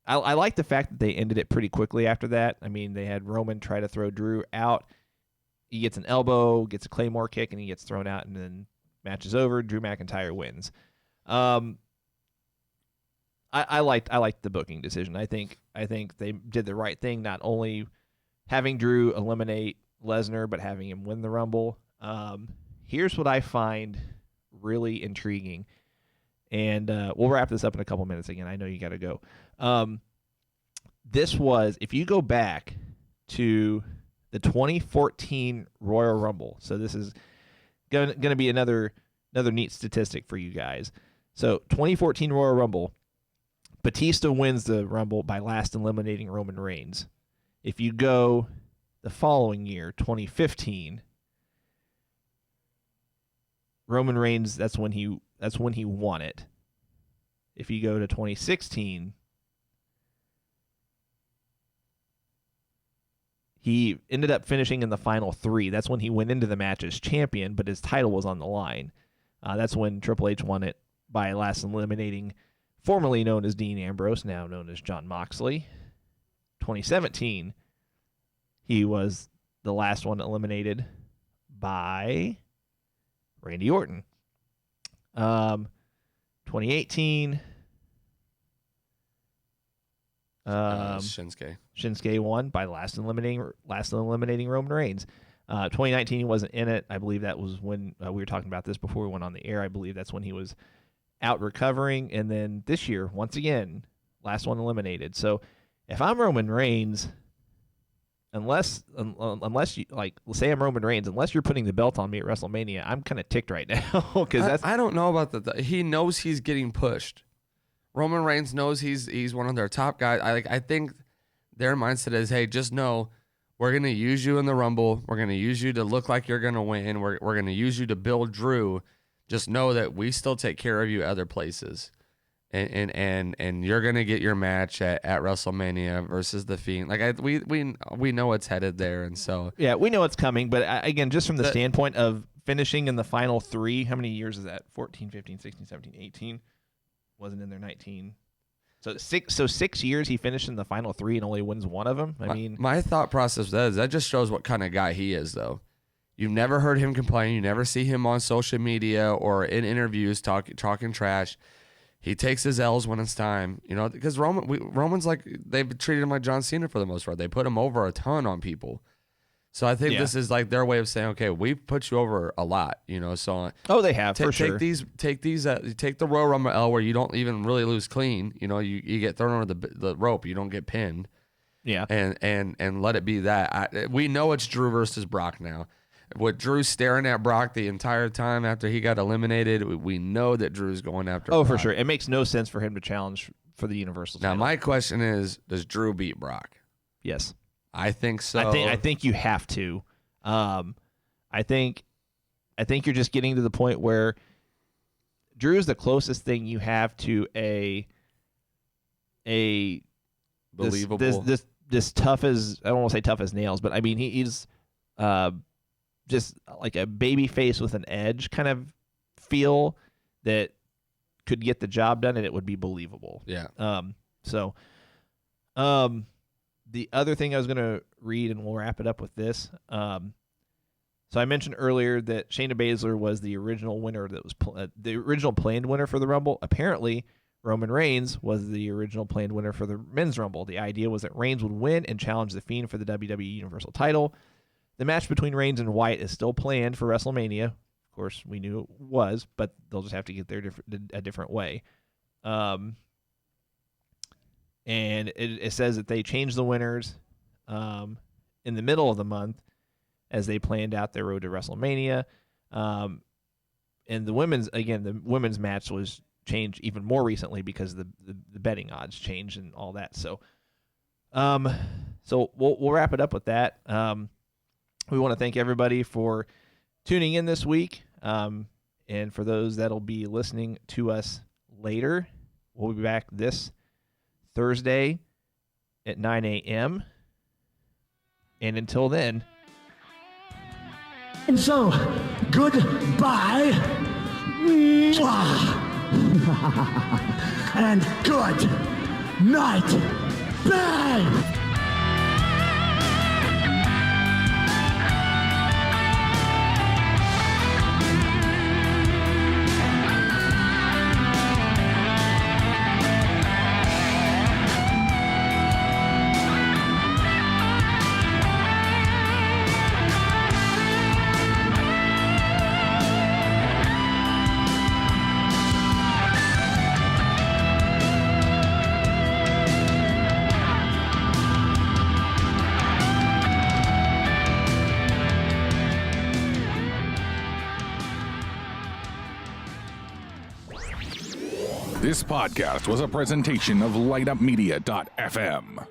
I like the fact that they ended it pretty quickly after that. I mean, they had Roman try to throw Drew out. He gets an elbow, gets a Claymore kick, and he gets thrown out, and then match is over. Drew McIntyre wins. I liked the booking decision. I think they did the right thing, not only having Drew eliminate Lesnar, but having him win the Rumble. Here's what I find really intriguing, and we'll wrap this up in a couple minutes. Again, I know you got to go. This was, if you go back to the 2014 Royal Rumble. So this is going to be another neat statistic for you guys. So 2014 Royal Rumble, Batista wins the Rumble by last eliminating Roman Reigns. If you go the following year, 2015, Roman Reigns, that's when he won it. If you go to 2016, he ended up finishing in the final 3. That's when he went into the match as champion, but his title was on the line. That's when Triple H won it by last eliminating formerly known as Dean Ambrose, now known as Jon Moxley. 2017, he was the last one eliminated by Randy Orton. 2018, Shinsuke won by last eliminating Roman Reigns. 2019 he wasn't in it. I believe that was when we were talking about this before we went on the air. I believe that's when he was out recovering. And then this year, once again, last one eliminated. So if I'm Roman Reigns, unless you say I'm Roman Reigns, unless you're putting the belt on me at WrestleMania, I'm kind of ticked right now because I don't know about that. He knows he's getting pushed. Roman Reigns knows he's one of their top guys. I think their mindset is, hey, just know we're going to use you in the Rumble. We're going to use you to look like you're going to win. We're going to use you to build Drew. Just know that we still take care of you other places. And you're going to get your match at WrestleMania versus The Fiend. We know it's headed there, and so yeah, we know it's coming, but again, just from the standpoint of finishing in the final 3, how many years is that? 14, 15, 16, 17, 18. Wasn't in there 19. So 6 years he finished in the final 3 and only wins one of them. My thought process is that just shows what kind of guy he is, though. You've never heard him complain. You never see him on social media or in interviews talking trash. He takes his L's when it's time, because Roman's like, they've treated him like John Cena for the most part. They put him over a ton on people. So I think this is like their way of saying, okay, we've put you over a lot, so. Oh, they have, for sure. Take the Royal Rumble L where you don't even really lose clean. You get thrown under the rope. You don't get pinned. Yeah. And let it be that. We know it's Drew versus Brock now. With Drew staring at Brock the entire time after he got eliminated, we know that Drew's going after Brock. For sure. It makes no sense for him to challenge for the Universal title. Now, my question is, does Drew beat Brock? Yes. I think so. I think you have to. I think you're just getting to the point where Drew is the closest thing you have to a believable this tough as, I don't want to say tough as nails, but I mean he's just like a baby face with an edge kind of feel that could get the job done and it would be believable. Yeah. The other thing I was going to read, and we'll wrap it up with this. So I mentioned earlier that Shayna Baszler was the original winner that was the original planned winner for the Rumble. Apparently, Roman Reigns was the original planned winner for the Men's Rumble. The idea was that Reigns would win and challenge The Fiend for the WWE Universal title. The match between Reigns and Wyatt is still planned for WrestleMania. Of course, we knew it was, but they'll just have to get there a different way. And it says that they changed the winners in the middle of the month as they planned out their road to WrestleMania. And the women's match was changed even more recently because the betting odds changed and all that. So we'll wrap it up with that. We want to thank everybody for tuning in this week. And for those that'll be listening to us later, we'll be back this Thursday at 9 a.m. And until then. And so, goodbye. Mwah. And good night. Bang! This podcast was a presentation of LightUpMedia.fm.